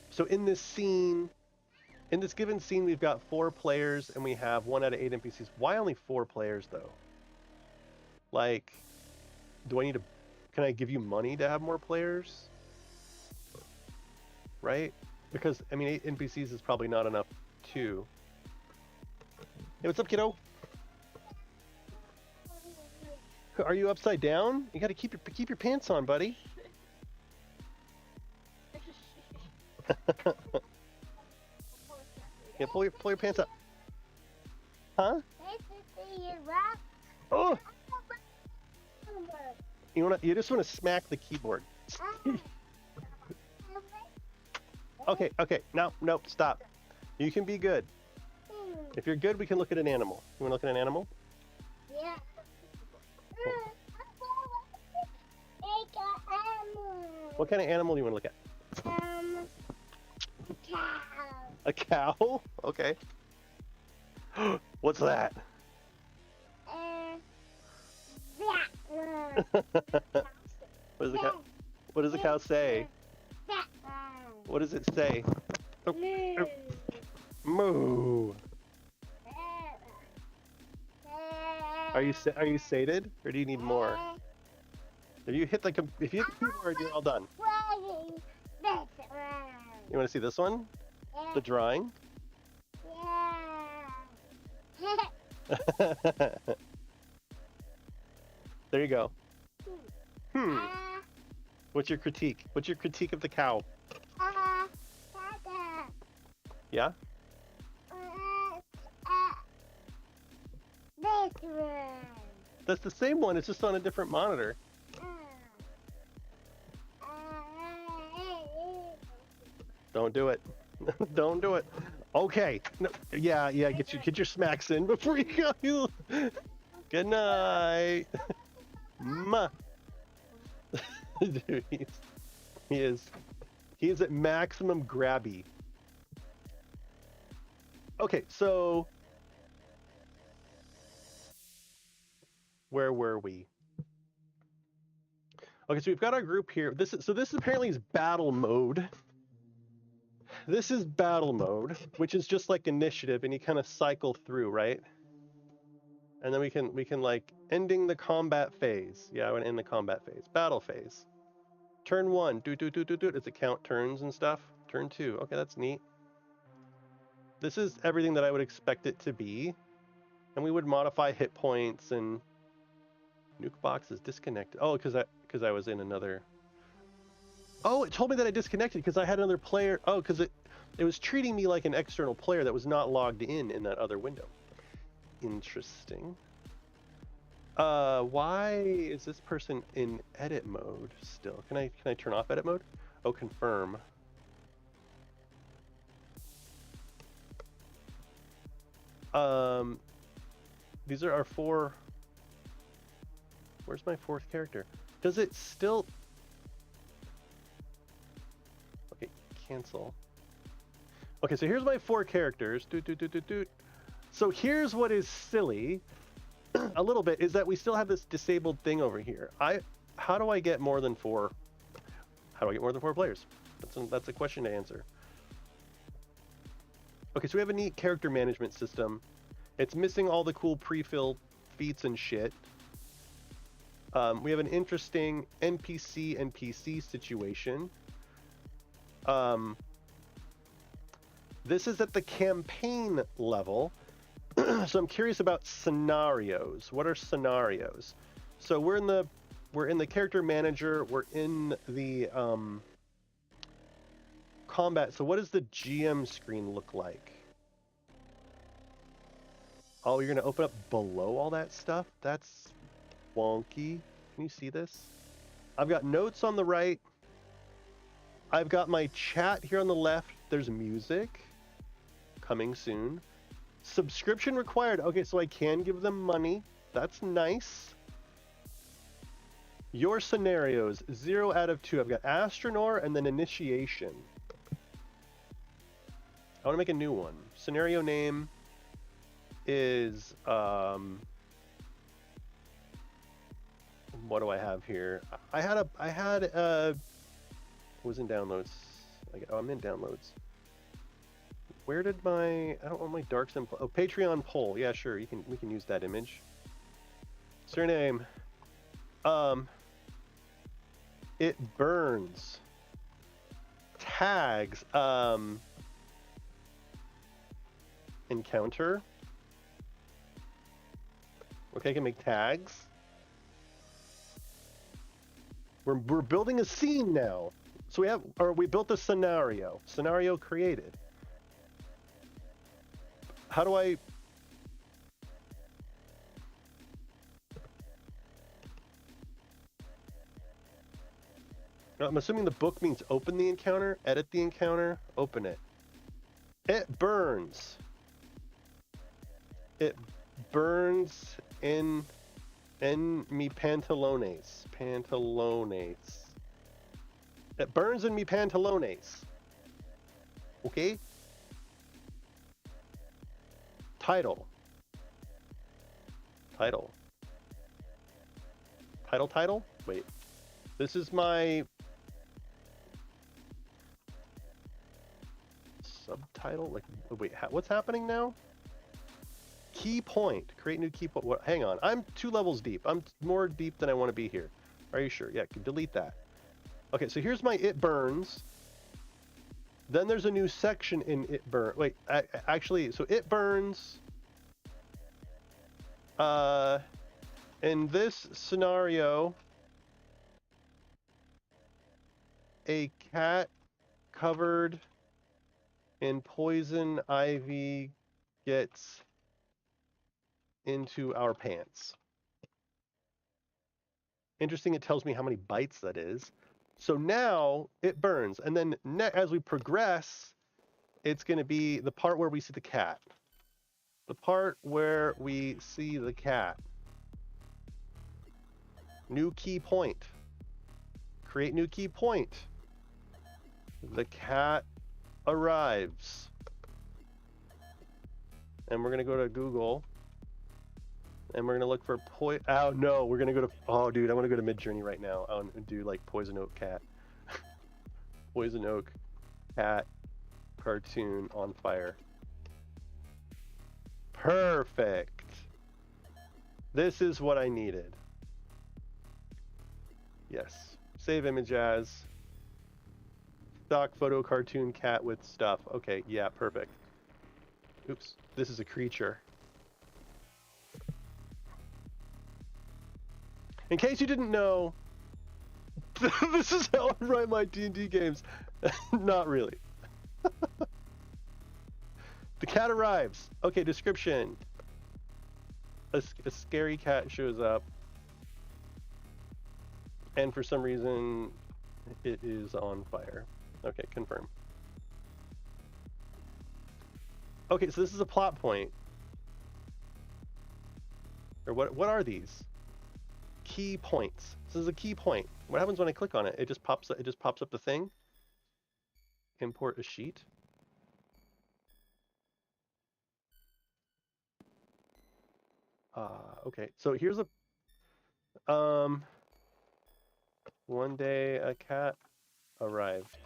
So in this scene, in this given scene, we've got 4 players, and we have 1 out of 8 NPCs. Why only 4 players, though? Like, do I need to... Can I give you money to have more players? Right? Because, I mean, 8 NPCs is probably not enough, too. Hey, what's up, kiddo? Are you upside down? You gotta keep your pants on, buddy. Yeah, pull your pants up. Huh? Oh! You just wanna smack the keyboard. Okay, no, stop. You can be good. If you're good, we can look at an animal. You wanna look at an animal? Yeah. What kind of animal do you wanna look at? Cow. A cow? Okay. What's that? What does the cow say? What does it say? Moo. Are you sated, or do you need more? If you hit the keyboard, you're all done. You want to see this one? The drawing? There you go. What's your critique? What's your critique of the cow? Yeah? That's the same one, it's just on a different monitor. Don't do it. Don't do it. Okay. No, yeah, get your smacks in before you go. Good night. Ma. Dude, he is at maximum grabby. Okay, so where were we? Okay, so we've got our group here. This apparently is battle mode. This is battle mode, which is just like initiative, and you kind of cycle through, right? And then we can like ending the combat phase. Yeah, I want to end the combat phase. Battle phase. Turn 1, do. Does it count turns and stuff? Turn 2. Okay, that's neat. This is everything that I would expect it to be. And we would modify hit points and nuke box is disconnected. Oh, because I was in another. Oh, it told me that I disconnected because I had another player. Oh, because it was treating me like an external player that was not logged in that other window. Interesting. Why is this person in edit mode still? Can I turn off edit mode? Oh, confirm. These are our 4. Where's my 4th character? Does it still? Okay, cancel. Okay, so here's my 4 characters. So here's what is silly, a little bit, is that we still have this disabled thing over here. How do I get more than 4? How do I get more than 4 players? That's a question to answer. Okay, so we have a neat character management system. It's missing all the cool pre-fill feats and shit. We have an interesting NPC situation. This is at the campaign level. So I'm curious about scenarios. What are scenarios? So we're in the character manager. We're in the combat. So what does the GM screen look like? Oh, you're gonna open up below all that stuff? That's wonky. Can you see this? I've got notes on the right. I've got my chat here on the left. There's music coming soon. Subscription required. Okay, so I can give them money. That's nice. Your scenarios, 0 out of 2. I've got Astronaut and then Initiation. I want to make a new one. Scenario name is what do I have here? I had was in downloads. I'm in downloads. Where did I don't want my dark sim. Oh, Patreon poll. Yeah, sure. We can use that image. Surname. It burns. Tags. Encounter. Okay, I can make tags. We're building a scene now. So we built a scenario. Scenario created. How do I? I'm assuming the book means open the encounter, edit the encounter, open it. It burns. It burns in me pantalones. Pantalones. It burns in me pantalones. Okay? Title. Wait. This is my subtitle? Like, wait, what's happening now? Key point. Create new key point. Hang on. I'm 2 levels deep. I'm more deep than I want to be here. Are you sure? Yeah, delete that. Okay, so here's my it burns. Then there's a new section in it burn. Wait, actually, so it burns. In this scenario, a cat covered in poison ivy gets into our pants. Interesting, it tells me how many bites that is. So now it burns, and then as we progress, it's going to be the part where we see the cat. The part where we see the cat. New key point. Create new key point. The cat arrives. and we're gonna go to Google, and we're gonna look for oh no, we're gonna go to, oh dude, I want to go to Midjourney right now. I want to do like Poison Oak cat, Poison Oak cat cartoon on fire. Perfect. This is what I needed. Yes. Save image as stock photo cartoon cat with stuff. Okay, yeah, perfect. Oops, this is a creature. In case you didn't know, this is how I write my D&D games. Not really. The cat arrives. Okay, description. A scary cat shows up, and for some reason, it is on fire. Okay, confirm. Okay, so this is a plot point. Or what are these? Key points. This is a key point. What happens when I click on it? It just pops up the thing. Import a sheet. Okay, so here's a one day a cat arrived.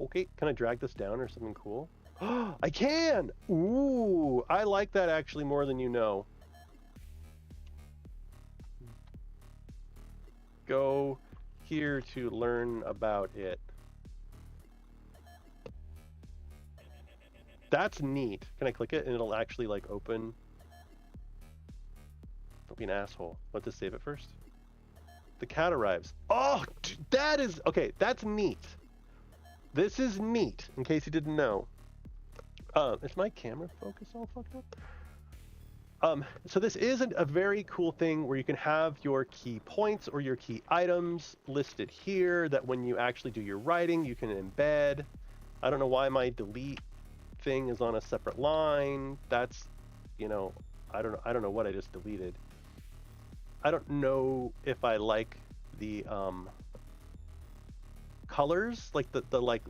Okay, can I drag this down or something cool? I can! Ooh, I like that actually more than you know. Go here to learn about it. That's neat. Can I click it and it'll actually like open? Don't be an asshole. Let's just save it first. The cat arrives. Oh, that is, okay, that's neat. This is neat, in case you didn't know. Is my camera focus all fucked up? So this is a very cool thing where you can have your key points or your key items listed here that when you actually do your writing, you can embed. I don't know why my delete thing is on a separate line. That's, you know, I don't know what I just deleted. I don't know if I like the colors, like the like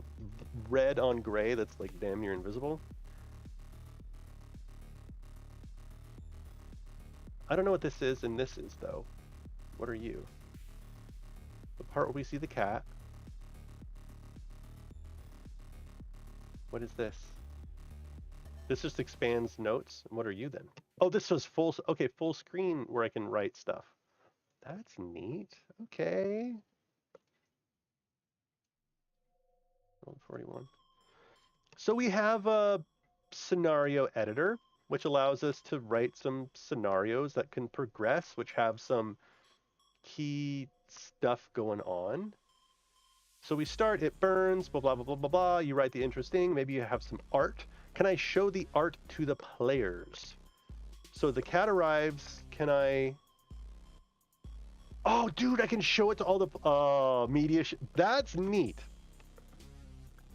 red on gray that's like damn near invisible. I don't know what this is and this is though. What are you? The part where we see the cat. What is this? This just expands notes. What are you then? Oh, this was full, okay, full screen where I can write stuff. That's neat. Okay. 41. So we have a scenario editor, which allows us to write some scenarios that can progress, which have some key stuff going on. So we start, it burns, blah, blah, blah, blah, blah, blah. You write the interesting, maybe you have some art. Can I show the art to the players? So the cat arrives, can I... Oh, dude, I can show it to all the media. That's neat.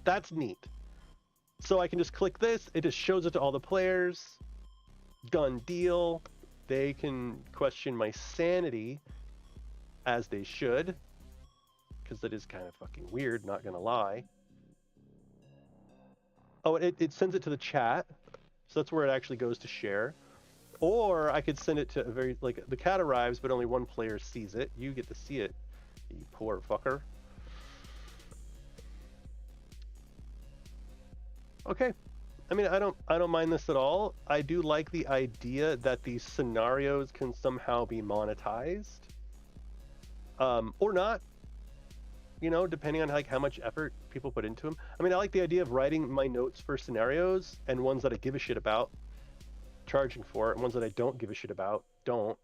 That's neat. So I can just click this. It just shows it to all the players. Done deal. They can question my sanity, as they should, because that is kind of fucking weird, not gonna lie. Oh, it sends it to the chat. So that's where it actually goes to share. Or I could send it to a very, like, the cat arrives, but only one player sees it. You get to see it, you poor fucker. Okay. I mean, I don't mind this at all. I do like the idea that these scenarios can somehow be monetized. Or not. You know, depending on like how much effort people put into them. I mean, I like the idea of writing my notes for scenarios and ones that I give a shit about, charging for it, and ones that I don't give a shit about, don't.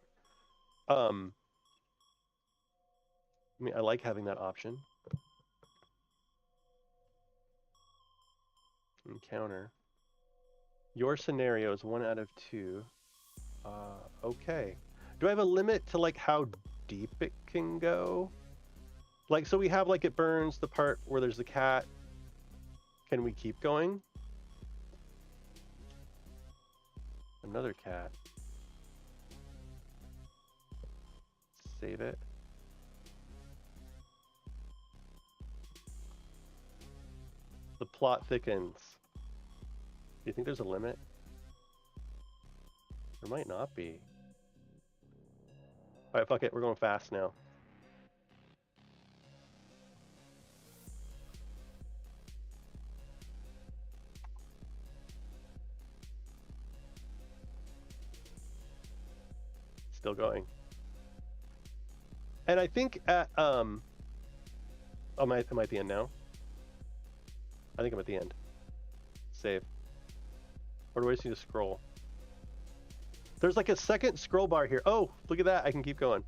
I mean, I like having that option. Encounter. Your scenario is 1 out of 2. Okay. Do I have a limit to like how deep it can go? Like, so we have like it burns, the part where there's the cat. Can we keep going? Another cat. Save it. The plot thickens. you think there's a limit? There might not be. Alright, fuck it. We're going fast now. Still going. And I think at oh, am I at the end now? I think I'm at the end. Save. Or do I just need to scroll? There's like a second scroll bar here. Oh, look at that. I can keep going.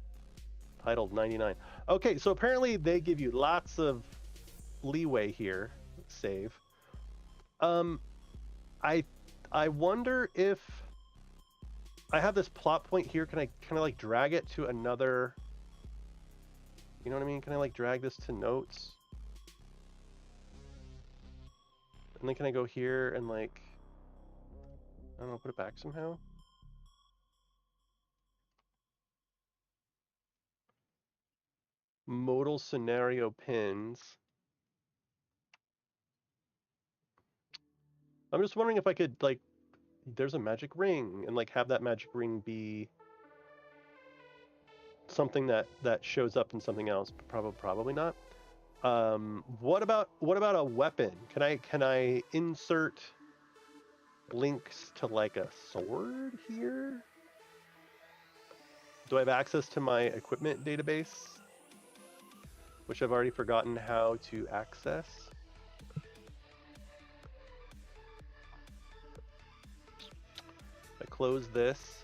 Titled 99. Okay, so apparently they give you lots of leeway here. Save. I wonder if I have this plot point here. Can I like drag it to another? You know what I mean? Can I like drag this to notes? And then can I go here and like, I don't know, put it back somehow? Modal scenario pins. I'm just wondering if I could like, there's a magic ring and like have that magic ring be something that shows up in something else. Probably not. What about a weapon? Can I insert links to like a sword here? Do I have access to my equipment database, which I've already forgotten how to access? I close this.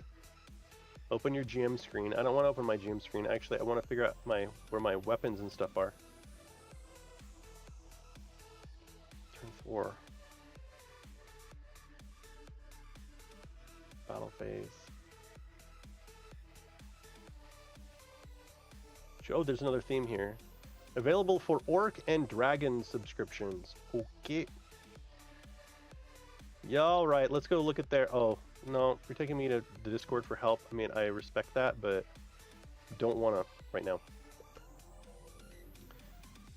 Open your GM screen. I don't want to open my GM screen. Actually, I want to figure out where my weapons and stuff are. Turn 4. Battle phase. Oh, there's another theme here. Available for Orc and Dragon subscriptions. Okay. Yeah, all right. Let's go look at their... Oh, no. You're taking me to the Discord for help. I mean, I respect that, but don't want to right now.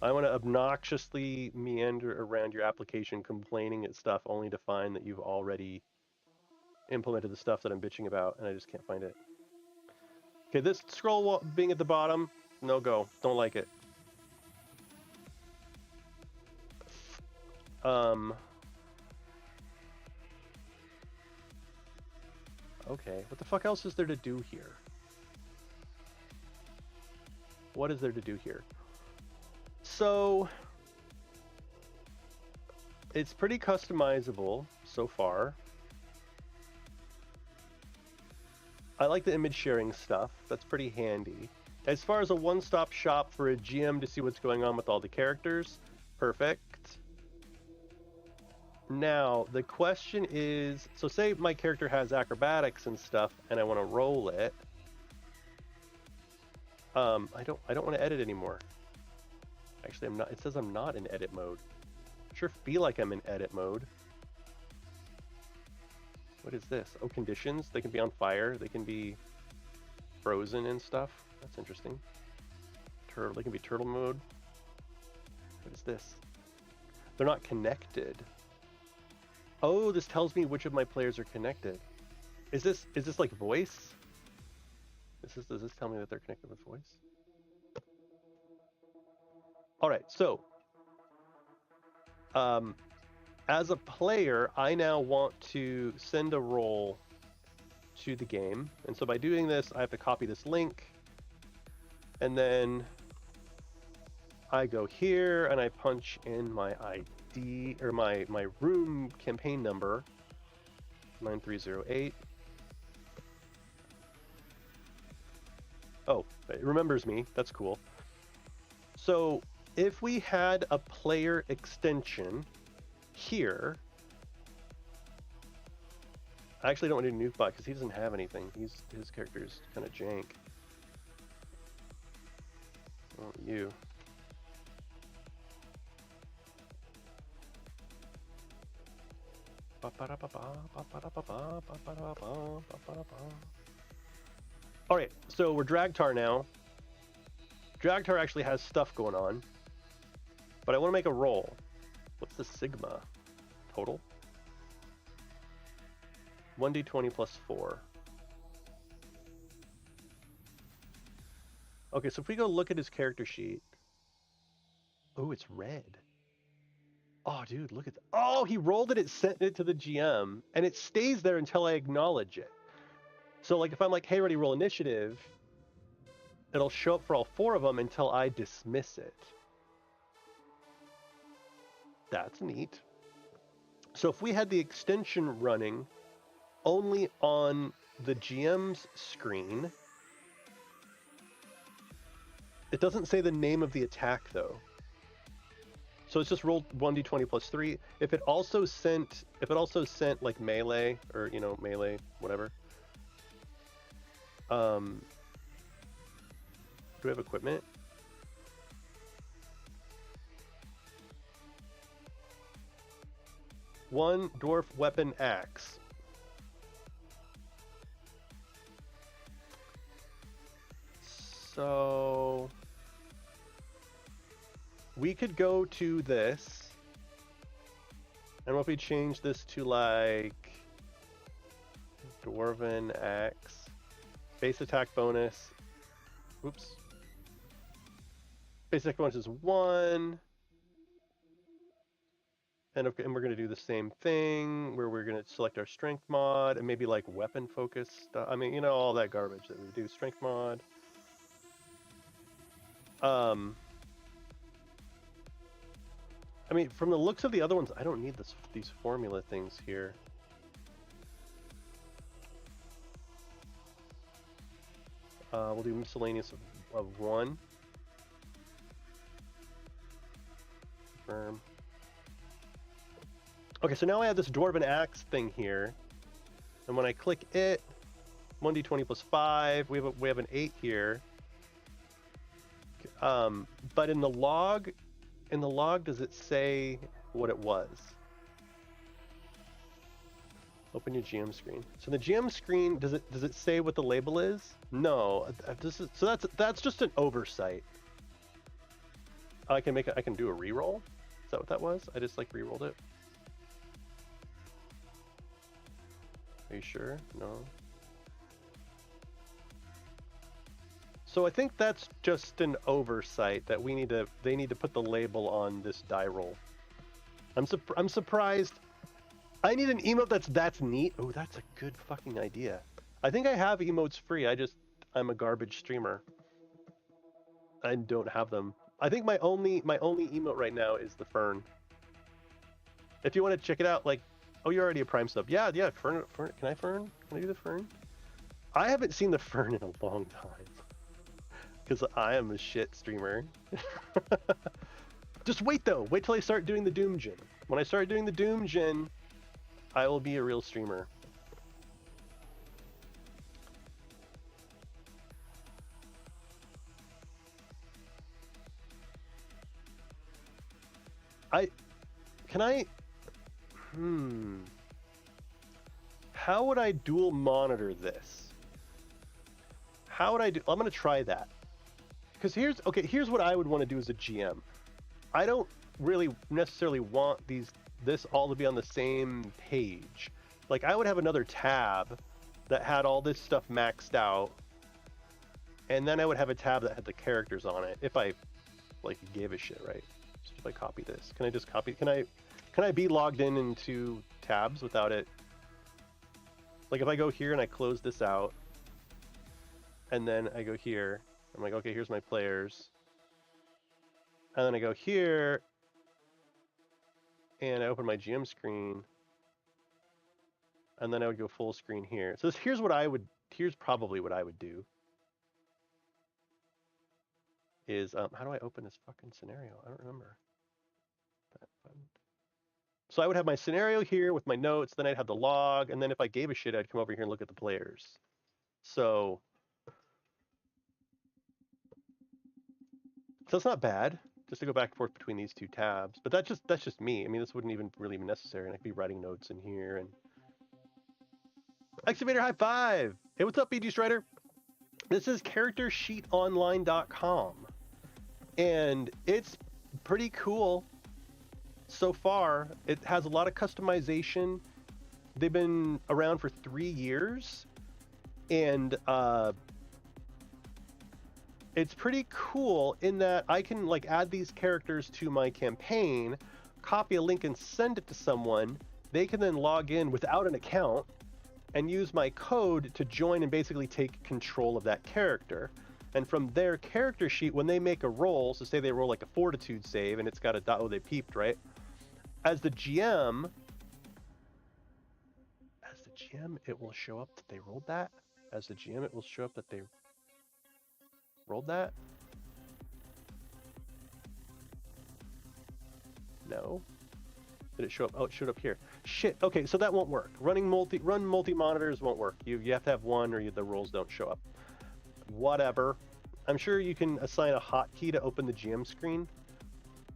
I want to obnoxiously meander around your application complaining at stuff only to find that you've already implemented the stuff that I'm bitching about, and I just can't find it. Okay, this scroll being at the bottom, no go. Don't like it. Okay, what the fuck else is there to do here? What is there to do here? So, it's pretty customizable so far. I like the image sharing stuff. That's pretty handy. As far as a one-stop shop for a GM to see what's going on with all the characters, perfect. Now, the question is, so say my character has acrobatics and stuff, and I want to roll it. I don't want to edit anymore. Actually, I'm not. It says I'm not in edit mode. Sure feel like I'm in edit mode. What is this? Oh, conditions. They can be on fire. They can be frozen and stuff. That's interesting. They can be turtle mode. What is this? They're not connected. Oh, this tells me which of my players are connected. Is this like voice? Does this tell me that they're connected with voice? All right, so as a player, I now want to send a roll to the game, and so by doing this, I have to copy this link, and then I go here and I punch in my ID or my room campaign number 9308. Oh, it remembers me. That's cool. So if we had a player extension here, I actually don't want to do Nukebot because he doesn't have anything. His character is kind of jank. Oh, you. Alright, so we're Dragtar now. Dragtar actually has stuff going on. But I want to make a roll. What's the Sigma? Total? 1d20 plus 4. Okay, so if we go look at his character sheet. Oh, it's red. Oh, dude, look at that. Oh, he rolled it, it sent it to the GM, and it stays there until I acknowledge it. So, like, if I'm like, hey, ready, roll initiative, it'll show up for all 4 of them until I dismiss it. That's neat. So if we had the extension running only on the GM's screen, it doesn't say the name of the attack, though. So it's just rolled 1d20 plus 3. If it also sent like melee or melee whatever. Do we have equipment? One dwarf weapon axe. So we could go to this, and what if we change this to like dwarven axe, base attack bonus. Oops. Base attack bonus is 1. And we're going to do the same thing where we're going to select our strength mod and maybe like weapon focus stuff. I mean, all that garbage that we do. Strength mod. I mean, from the looks of the other ones, I don't need these formula things here. We'll do miscellaneous of 1. Confirm. Okay, so now I have this dwarven axe thing here, and when I click it, 1d20 plus 5. We have an 8 here. But in the log, does it say what it was? Open your GM screen. So the GM screen, does it say what the label is? No. So that's just an oversight. I can do a reroll. Is that what that was? I just like rerolled it. Are you sure? No. So I think that's just an oversight that they need to put the label on this die roll. I'm surprised. I need an emote that's neat. Oh, that's a good fucking idea. I think I have emotes free. I'm a garbage streamer. I don't have them. I think my only emote right now is the fern. If you want to check it out, like, oh, you're already a Prime sub. Yeah, fern. Can I fern? Can I do the fern? I haven't seen the fern in a long time. Because I am a shit streamer. Just wait, though. Wait till I start doing the Doom Gen. When I start doing the Doom Gen, I will be a real streamer. How would I dual monitor this? How would I do? I'm going to try that. Because here's what I would want to do as a GM. I don't really necessarily want this all to be on the same page. Like, I would have another tab that had all this stuff maxed out, and then I would have a tab that had the characters on it. If I gave a shit, right? Just if I copy this, can I just copy? Can I be logged into tabs without it? Like, if I go here and I close this out, and then I go here, I'm like, okay, here's my players. And then I go here, and I open my GM screen, and then I would go full screen here. So here's probably what I would do. Is, how do I open this fucking scenario? I don't remember. That button. So I would have my scenario here with my notes, then I'd have the log, and then if I gave a shit, I'd come over here and look at the players. So it's not bad, just to go back and forth between these two tabs. But that's just me. I mean, this wouldn't even really be necessary, and I could be writing notes in here. And Excavator high five! Hey, what's up, BG Strider? This is CharacterSheetOnline.com, and it's pretty cool so far. It has a lot of customization. they've been around for 3 years, and it's pretty cool in that I can like add these characters to my campaign, copy a link and send it to someone. They can then log in without an account and use my code to join and basically take control of that character. And from their character sheet, when they make a roll, so say they roll like a fortitude save and it's got a dot, oh, they peeped, right? As the GM, it will show up that they rolled that. As the GM, it will show up that they rolled that. No. Did it show up? Oh, it showed up here. Shit. Okay, so that won't work. Run multi monitors won't work. You have to have one, or the rolls don't show up. Whatever. I'm sure you can assign a hotkey to open the GM screen.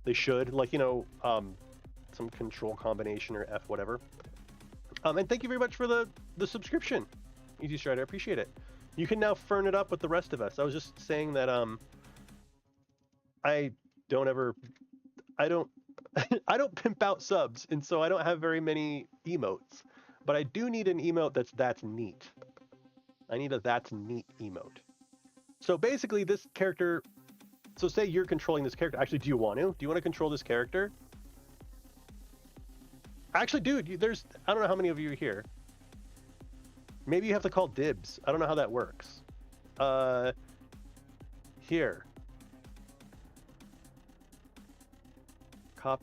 They should, like, you know, some control combination or F whatever. And thank you very much for the subscription, Easy Strider. I appreciate it. You can now fern it up with the rest of us. I was just saying that I don't I don't pimp out subs, and so I don't have very many emotes. But I do need an emote that's neat. I need a that's neat emote. So basically this character, so say you're controlling this character. Actually, do you want to control this character? Actually, dude, there's, I don't know how many of you are here. Maybe you have to call dibs. I don't know how that works. Here.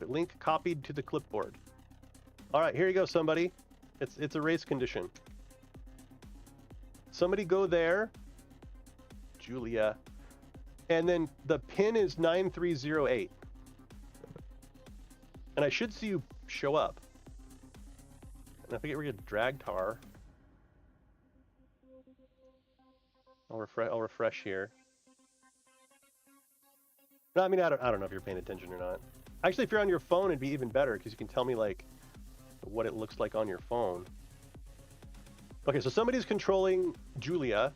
Link copied to the clipboard. All right, here you go, somebody. It's a race condition. Somebody go there. Julia. And then the pin is 9308. And I should see you show up. And I forget we're gonna drag tar. I'll refresh here. No, I mean, I don't know if you're paying attention or not. Actually, if you're on your phone, it'd be even better because you can tell me like what it looks like on your phone. Okay, so somebody's controlling Julia.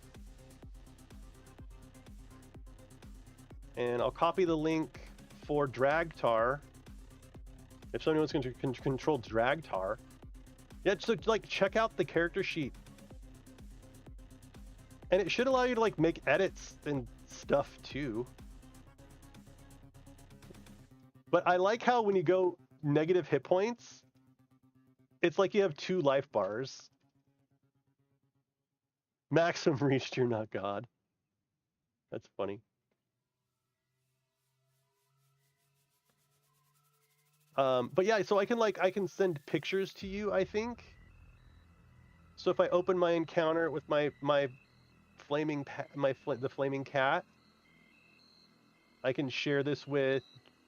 And I'll copy the link for Dragtar. If someone wants to control Dragtar. Yeah, so like check out the character sheet. And it should allow you to like make edits and stuff too. But I like how when you go negative hit points, it's like you have 2 life bars. Maxim reached, you're not God. That's funny. But yeah, so I can send pictures to you, I think. So if I open my encounter with my flaming the flaming cat, I can share this with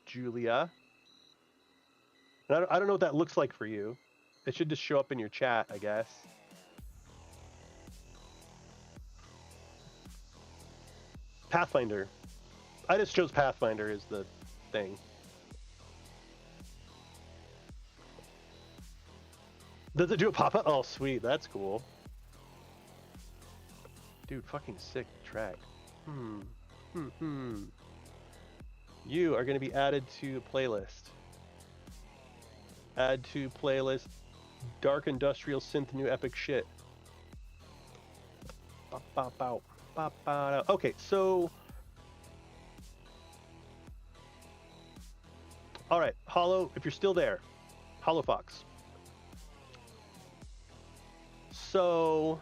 Julia. And I don't know what that looks like for you. It should just show up in your chat, I guess. Pathfinder. I just chose Pathfinder as the thing. Does it do a pop-up? Oh, sweet. That's cool. Dude, fucking sick track. You are going to be added to playlist. Add to playlist. Dark industrial synth new epic shit. Okay, so... Alright, Hollow, if you're still there. Hollow Fox. So...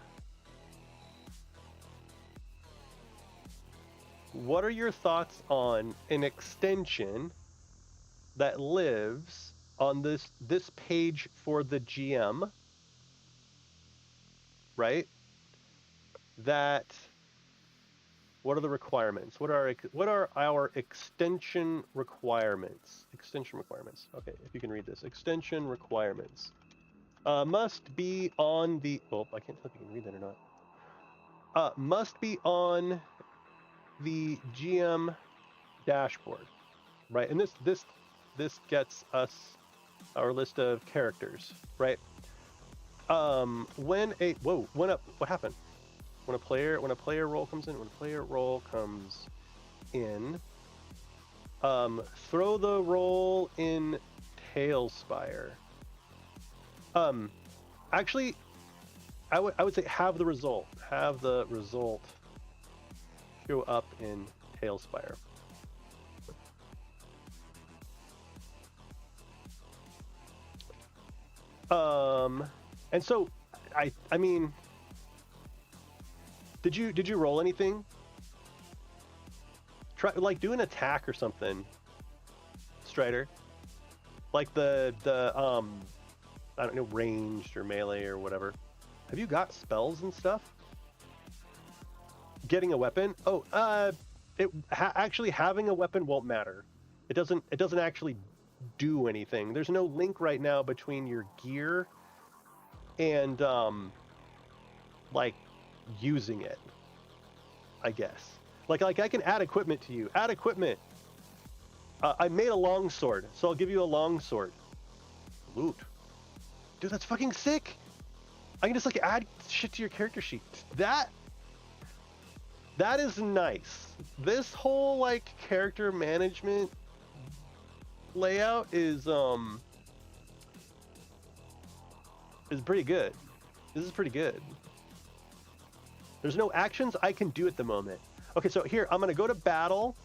What are your thoughts on an extension that lives on this page for the GM, right? That, what are the requirements? What are our extension requirements? Extension requirements. Okay, if you can read this. Extension requirements. Must be on the, oh, I can't tell if you can read that or not. Must be on the GM dashboard, right? And this gets us our list of characters, right? What happened? When a player roll comes in, throw the roll in Tailspire. Actually, I would say have the result. Have the result show up in Tailspire. And so I mean, did you roll anything? Try like do an attack or something, Strider. Like the I don't know, ranged or melee or whatever. Have you got spells and stuff? Getting a weapon? Oh, actually having a weapon won't matter. It doesn't actually do anything. There's no link right now between your gear and like using it, I guess. Like I can add equipment to you. Add equipment. I made a longsword, so I'll give you a longsword. Loot. Dude, that's fucking sick. I can just like add shit to your character sheet. That is nice. This whole like character management layout is pretty good. This is pretty good. There's no actions I can do at the moment. Okay, so here I'm gonna go to battle,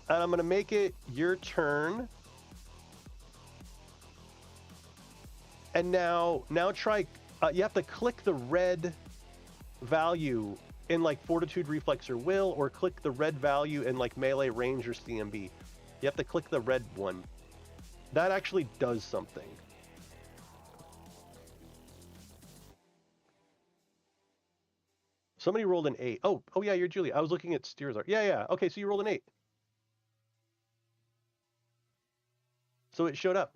and I'm gonna make it your turn. And now try. You have to click the red value in like Fortitude, Reflex, or Will, or click the red value in like Melee, Range, or CMB. You have to click the red one. That actually does something. Somebody rolled an 8. Oh yeah, you're Julia. I was looking at Steer's art. Yeah. Okay, so you rolled an 8. So it showed up.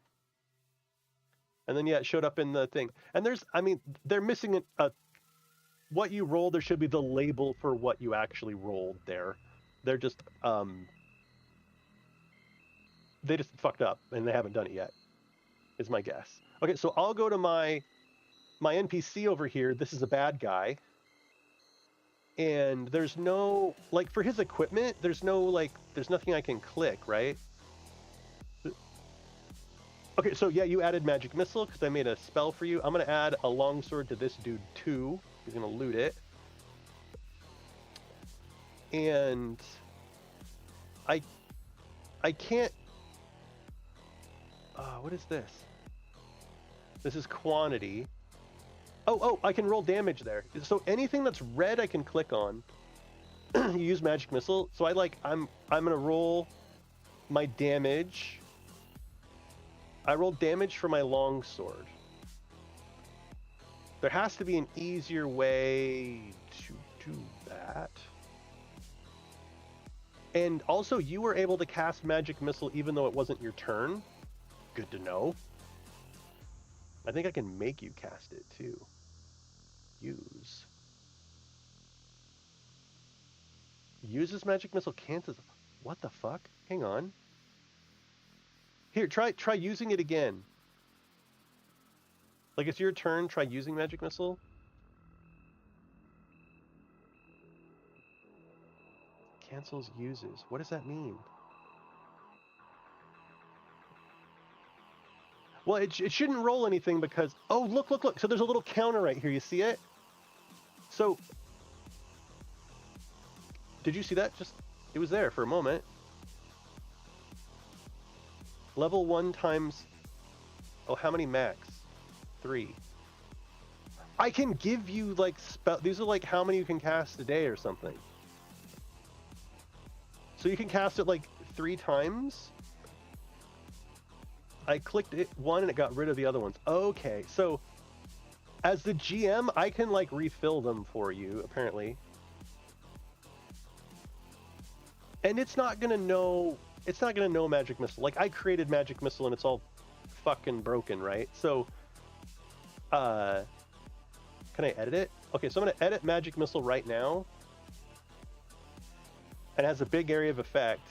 And then yeah, it showed up in the thing. And they're missing what you rolled. There should be the label for what you actually rolled there. They're just they just fucked up and they haven't done it yet, is my guess. Okay, so I'll go to my NPC over here. This is a bad guy. And there's no, like, for his equipment, there's nothing I can click, right? Okay, so yeah, you added Magic Missile because I made a spell for you. I'm going to add a longsword to this dude too. He's going to loot it. And I can't... what is this? This is quantity. Oh, I can roll damage there. So anything that's red I can click on. You use Magic Missile. So I'm going to roll my damage. I rolled damage for my longsword. There has to be an easier way to do that. And also, you were able to cast Magic Missile even though it wasn't your turn. Good to know. I think I can make you cast it too. Use. Uses Magic Missile, cancels. What the fuck? Hang on. Here, try using it again. Like, it's your turn, try using Magic Missile. Cancels uses. What does that mean? Well, it shouldn't roll anything because... Oh, look. So there's a little counter right here. You see it? So... Did you see that? It was there for a moment. Level 1 times... Oh, how many max? 3. I can give you, like, spell... These are, like, how many you can cast a day or something. So you can cast it, like, 3 times. I clicked it one and it got rid of the other ones. Okay, so... As the GM, I can, like, refill them for you, apparently. And it's not gonna know Magic Missile. Like, I created Magic Missile and it's all fucking broken, right? So, can I edit it? Okay, so I'm gonna edit Magic Missile right now. It has a big area of effect.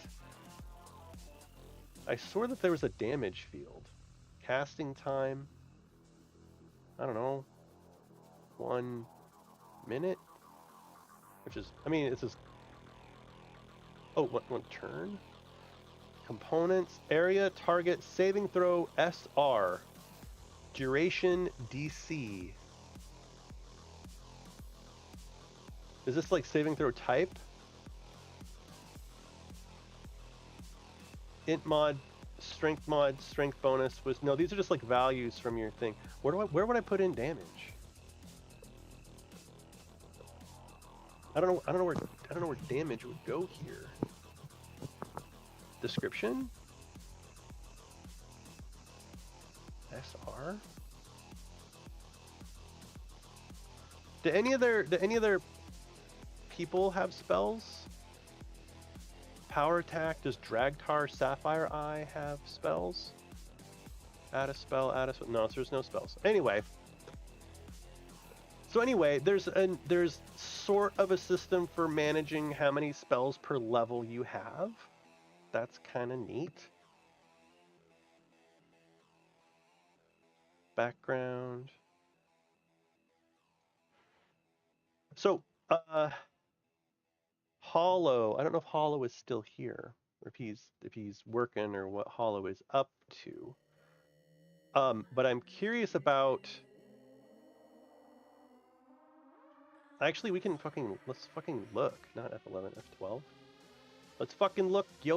I swore that there was a damage field. Casting time. I don't know. 1 minute? Which is, I mean, it's just... Oh, one turn? Components, area, target, saving throw, SR. Duration DC. Is this like saving throw type? Int mod, strength bonus was no. These are just like values from your thing. Where would I put in damage? I don't know where damage would go here. Description. SR. Do any other people have spells? Power attack. Does Dragtar Sapphire Eye have spells? Add a spell. No, there's no spells. Anyway. So anyway, there's sort of a system for managing how many spells per level you have. That's kind of neat. Background. So, Hollow. I don't know if Hollow is still here, or if he's working, or what Hollow is up to. But I'm curious about. Actually, let's fucking look. Not F11, F12. Let's fucking look, yo.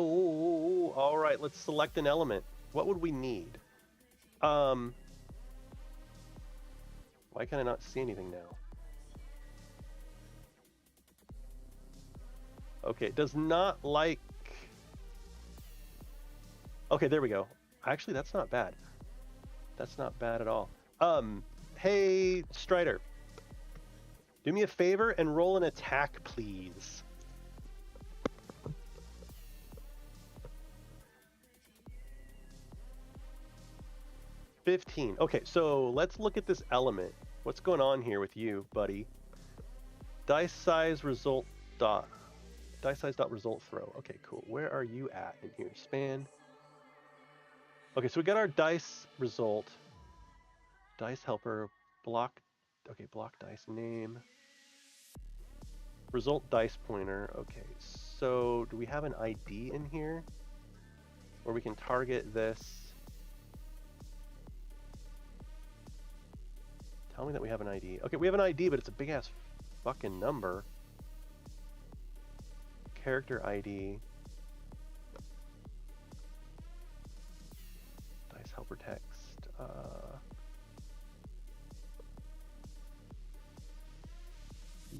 All right, let's select an element. What would we need? Why can I not see anything now? Okay, it does not like... Okay, there we go. Actually, that's not bad. That's not bad at all. Hey, Strider. Do me a favor and roll an attack, please. $15. Okay, so let's look at this element. What's going on here with you, buddy? Dice size result dot. Dice size dot result throw. Okay, cool. Where are you at in here? Span. Okay, so we got our dice result. Dice helper. Block. Okay, block dice name. Result dice pointer. Okay, so do we have an ID in here? Or we can target this. Tell me that we have an ID. Okay, we have an ID, but it's a big ass fucking number. Character ID. Dice helper text.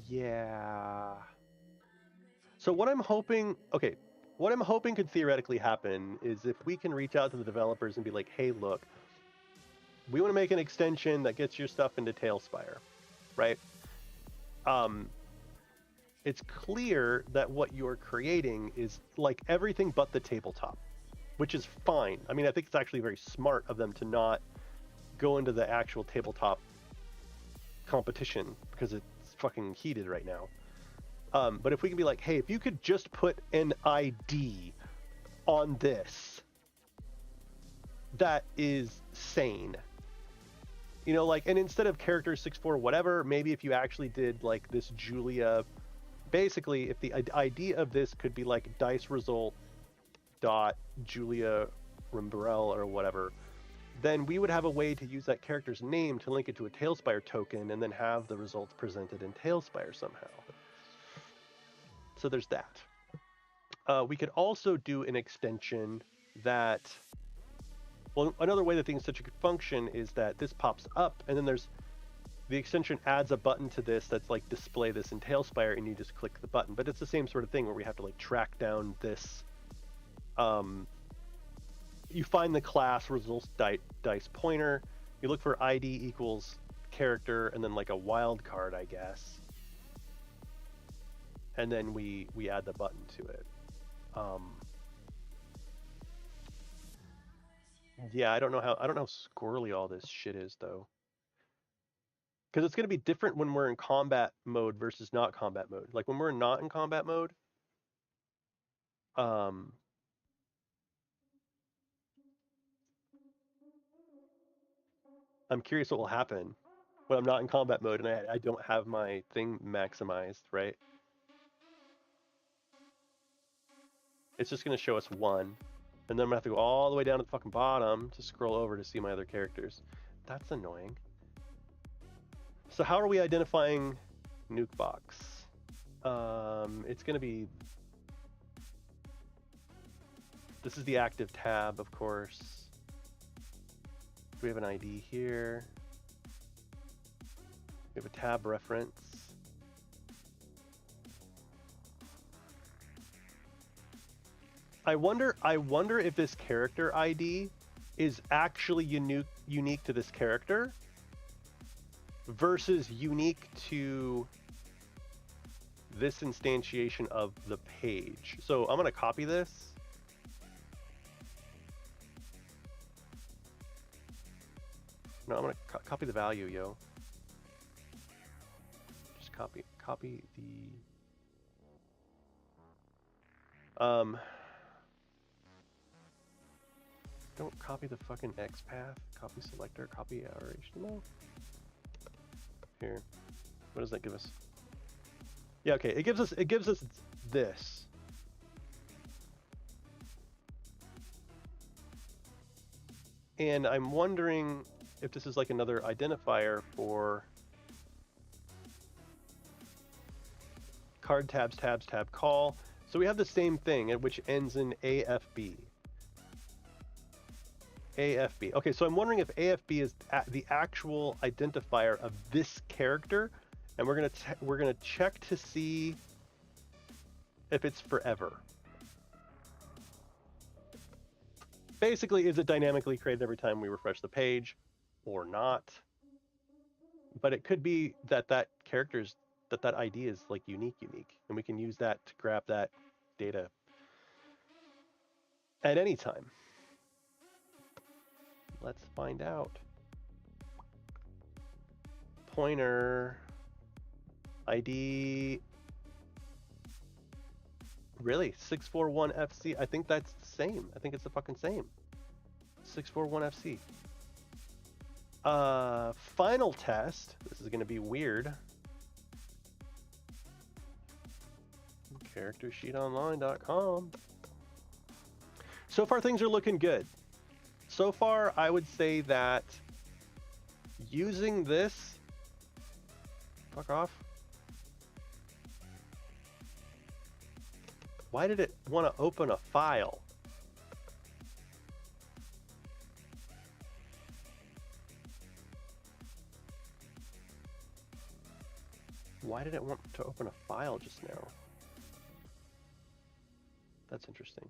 Yeah. So what I'm hoping could theoretically happen is if we can reach out to the developers and be like, hey, look, we want to make an extension that gets your stuff into Tailspire, right? It's clear that what you're creating is like everything but the tabletop, which is fine. I mean, I think it's actually very smart of them to not go into the actual tabletop competition because it's fucking heated right now. But if we can be like, hey, if you could just put an ID on this, that is sane. You know, like, and instead of character 6/4 whatever, maybe if you actually did like this Julia, basically if the ID of this could be like dice result dot Julia Rimbrell or whatever, then we would have a way to use that character's name to link it to a Tailspire token and then have the results presented in Tailspire somehow. So there's that. We could also do an extension that... Well, another way that things such a good function is that this pops up, and then there's... The extension adds a button to this that's like display this in Tailspire, and you just click the button. But it's the same sort of thing where we have to like track down this... you find the class results dice pointer, you look for ID equals character, and then like a wild card, I guess. And then we add the button to it. Yeah, I don't know how squirrely all this shit is though. Because it's going to be different when we're in combat mode versus not combat mode. Like when we're not in combat mode, I'm curious what will happen when I'm not in combat mode and I don't have my thing maximized, right? It's just going to show us 1. And then I'm going to have to go all the way down to the fucking bottom to scroll over to see my other characters. That's annoying. So how are we identifying nuke box? It's going to be... This is the active tab, of course. We have an ID here. We have a tab reference. I wonder if this character ID is actually unique to this character versus unique to this instantiation of the page. So I'm going to copy this. No, I'm going to copy the value, yo. Just copy the... Don't copy the fucking XPath. Copy selector, copy our HTML. Here. What does that give us? Yeah, okay. It gives us this. And I'm wondering if this is like another identifier for card tab call. So we have the same thing, which ends in AFB. AFB. Okay, so I'm wondering if AFB is the actual identifier of this character, and we're gonna check to see if it's forever. Basically, is it dynamically created every time we refresh the page, or not? But it could be that that ID is like unique, and we can use that to grab that data at any time. Let's find out. Pointer ID. Really? 641FC? I think that's the same. I think it's the fucking same. 641FC. Final test. This is going to be weird. CharacterSheetOnline.com. So far, things are looking good. So far, I would say that using this... Fuck off. Why did it want to open a file? Why did it want to open a file just now? That's interesting.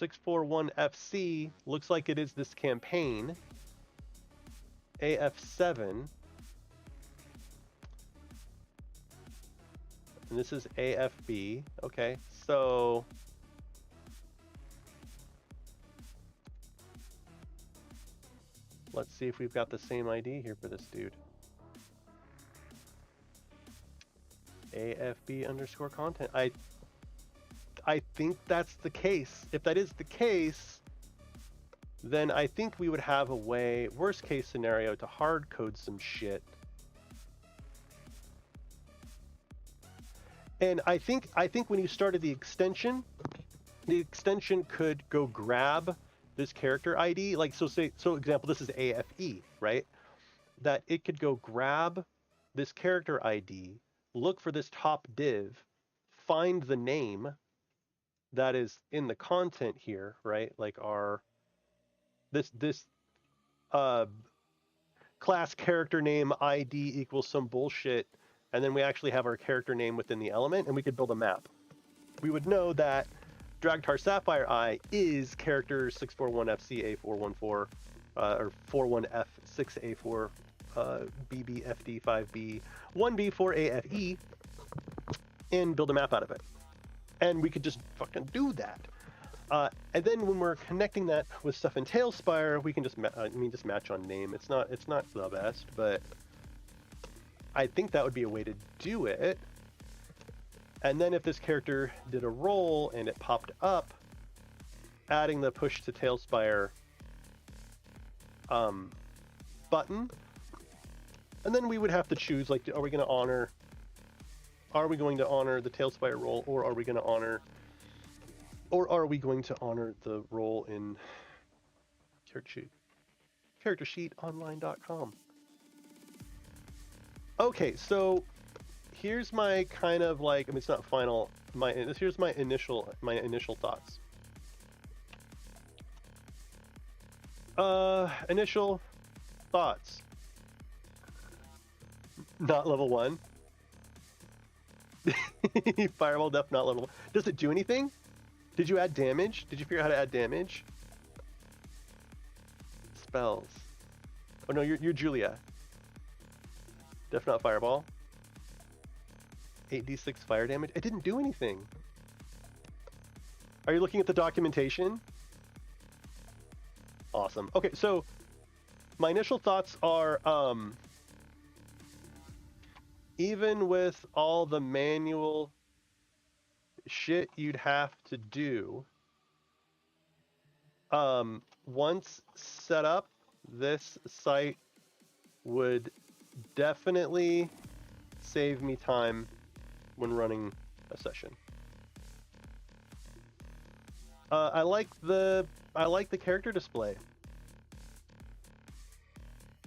641FC looks like it is this campaign. AF7. And this is AFB. Okay, so let's see if we've got the same ID here for this dude. AFB underscore content. I think that's the case. If that is the case, then I think we would have a way, worst case scenario, to hard code some shit. And I think when you started the extension could go grab this character ID. Like, so example, this is AFE, right? That it could go grab this character ID, look for this top div, find the name that is in the content here, right? Like our this class character name ID equals some bullshit, and then we actually have our character name within the element, and we could build a map. We would know that Dragtar Sapphire Eye is character 641FC A414 or 41F6A4 BBFD5B 1B4AFE, and build a map out of it. And we could just fucking do that. And then when we're connecting that with stuff in Tailspire, we can just match on name. It's not the best, but I think that would be a way to do it. And then if this character did a roll and it popped up, adding the push to Tailspire button, and then we would have to choose, like, are we going to honor the Tailspire roll, or are we going to honor the roll in character sheet? CharacterSheetOnline.com. Okay, so here's my kind of like, I mean, it's not final. Here's my initial thoughts. Initial thoughts. Not level 1. Fireball def not level 1. Does it do anything? Did you add damage? Did you figure out how to add damage? Spells. Oh no, you're Julia. Def not fireball. 8d6 fire damage. It didn't do anything. Are you looking at the documentation? Awesome. Okay, so my initial thoughts are, even with all the manual shit you'd have to do, once set up, this site would definitely save me time when running a session. I like the character display.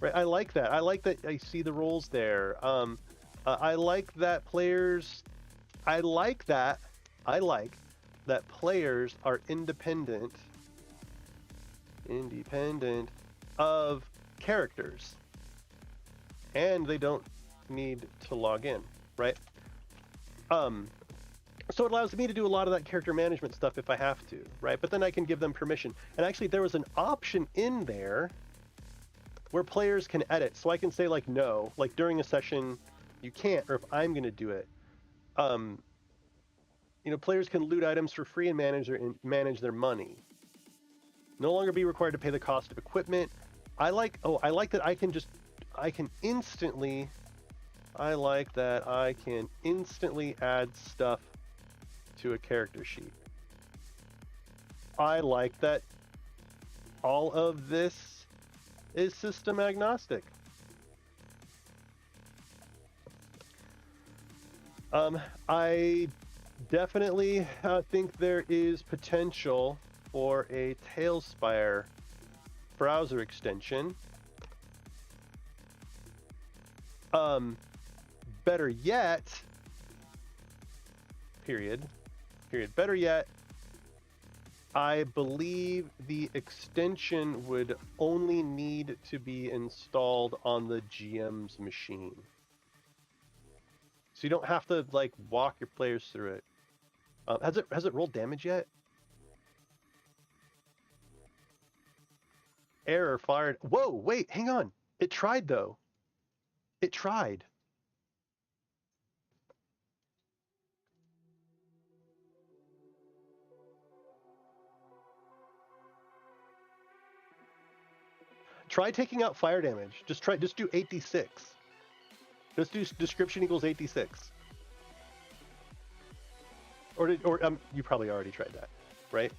Right, I like that. I like that I see the roles there. I like that players. I like that players are independent of characters, and they don't need to log in, right? So it allows me to do a lot of that character management stuff if I have to, right? But then I can give them permission. And actually, there was an option in there where players can edit. So I can say, like, no, like during a session, you can't, or if I'm going to do it. You know, players can loot items for free and manage their money. No longer be required to pay the cost of equipment. I like that I can instantly add stuff to a character sheet. I like that all of this is system agnostic. I definitely think there is potential for a Tailspire browser extension. Better yet, better yet, I believe the extension would only need to be installed on the GM's machine. So you don't have to like walk your players through it. Has it rolled damage yet? Error fired. Whoa, wait, hang on. It tried though. It tried. Try taking out fire damage. Just do 8d6. Just do description equals 8d6. Or you probably already tried that, right?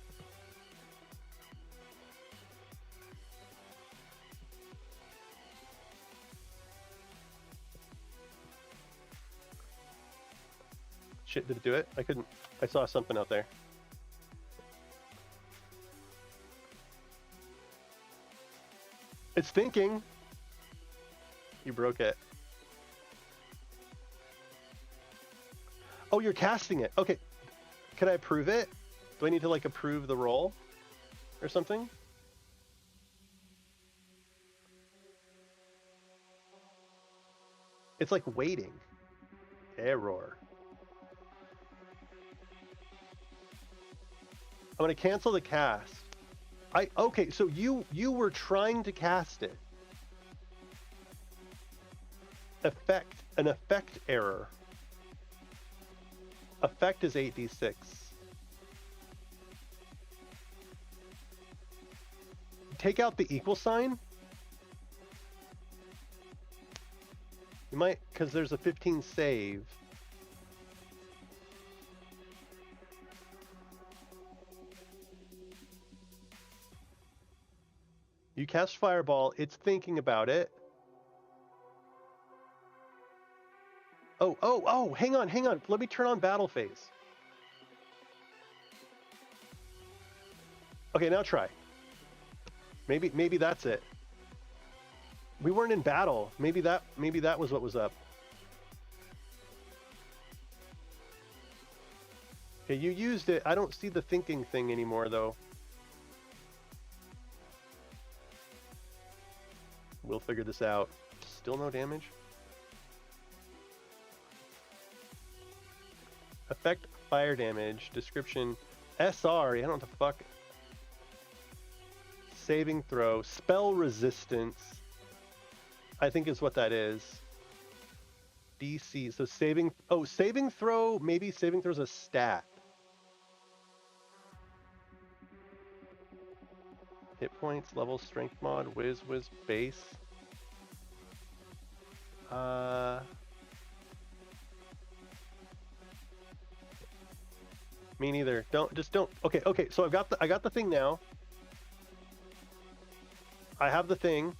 Shit, did it do it? I saw something out there. It's thinking. You broke it. Oh, you're casting it. Okay. Can I approve it? Do I need to like approve the roll or something? It's like waiting. Error. I'm going to cancel the cast. Okay, so you were trying to cast it. An effect error. Effect is 8d6. Take out the equal sign. You might, because there's a 15 save. You cast Fireball, it's thinking about it. Oh, hang on. Let me turn on battle phase. Okay, now try. Maybe that's it. We weren't in battle. Maybe that was what was up. Okay, you used it. I don't see the thinking thing anymore, though. We'll figure this out. Still no damage? Effect fire damage. Description. SR. I don't know what the fuck. Saving throw. Spell resistance. I think is what that is. DC. So saving. Oh, saving throw. Maybe saving throw's a stat. Hit points, level, strength mod, whiz, base. Me neither. Don't. Okay. So I got the thing now. I have the thing.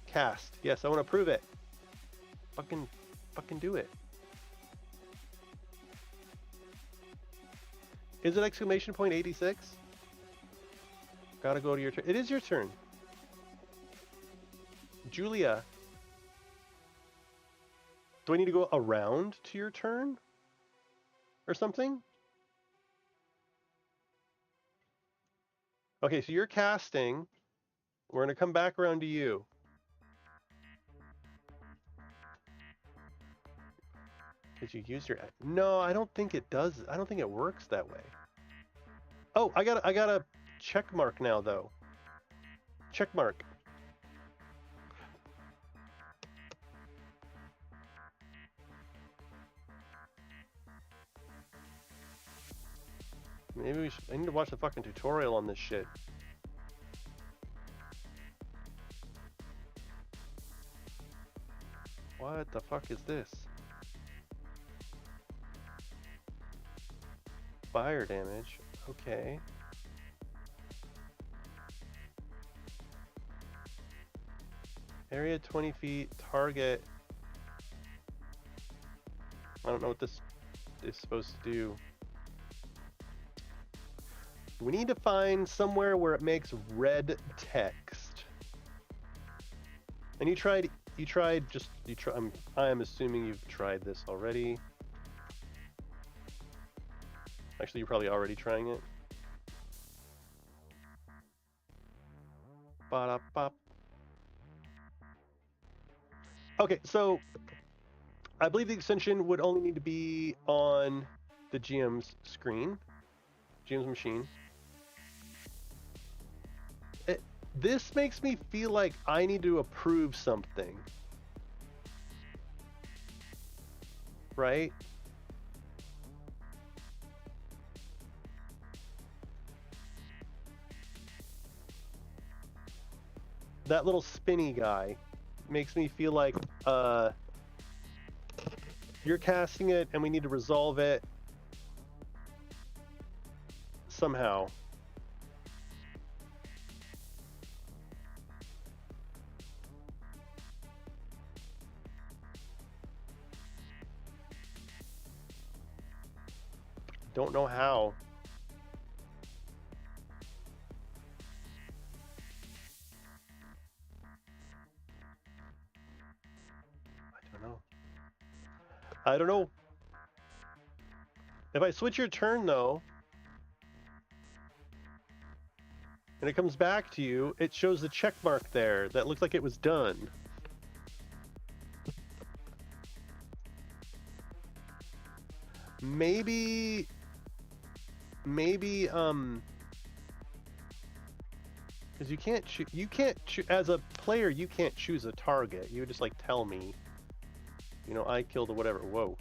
Cast. Yes, I want to prove it. Fucking do it. Is it exclamation point 86? Gotta go to your turn. It is your turn. Julia. Do I need to go around to your turn? Or something? Okay, so you're casting. We're going to come back around to you. Did you use your... No, I don't think it does. I don't think it works that way. Oh, I got a check mark now, though. Check mark. Maybe I need to watch the fucking tutorial on this shit. What the fuck is this? Fire damage. Okay. Area 20 feet, target. I don't know what this is supposed to do. We need to find somewhere where it makes red text. And I am assuming you've tried this already. Actually, you're probably already trying it. Ba-da-bop. Okay, so I believe the extension would only need to be on the GM's screen, GM's machine. This makes me feel like I need to approve something. Right? That little spinny guy makes me feel like you're casting it and we need to resolve it somehow. Don't know how. I don't know. If I switch your turn, though, and it comes back to you, it shows the check mark there that looks like it was done. Maybe, because you can't as a player, you can't choose a target. You would just like tell me, you know, I killed or whatever. Whoa.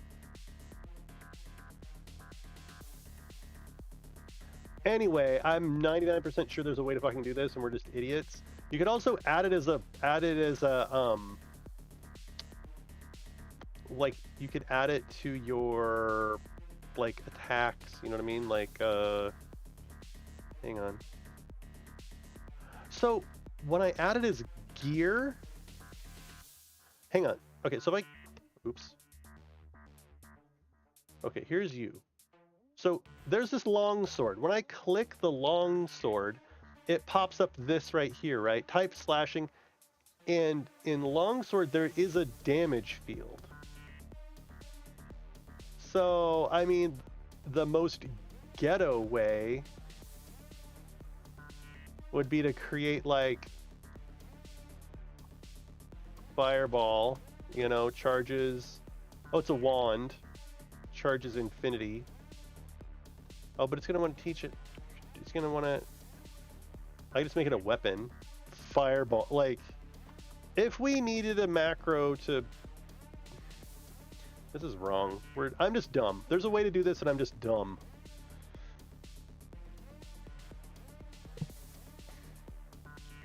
Anyway, I'm 99% sure there's a way to fucking do this, and we're just idiots. You could also add it as a like you could add it to your like attacks. You know what I mean? Like hang on. So when I add it as gear, hang on. Okay, so if I oops. Okay, here's you. So there's this long sword. When I click the long sword, it pops up this right here, right? Type slashing, and in longsword there is a damage field. So, I mean, the most ghetto way would be to create like fireball, you know, charges. Oh, it's a wand. Charges infinity. Oh, but it's going to want to teach it. It's going to want to... I just make it a weapon. Fireball. Like, if we needed a macro to... This is wrong. I'm just dumb. There's a way to do this and I'm just dumb.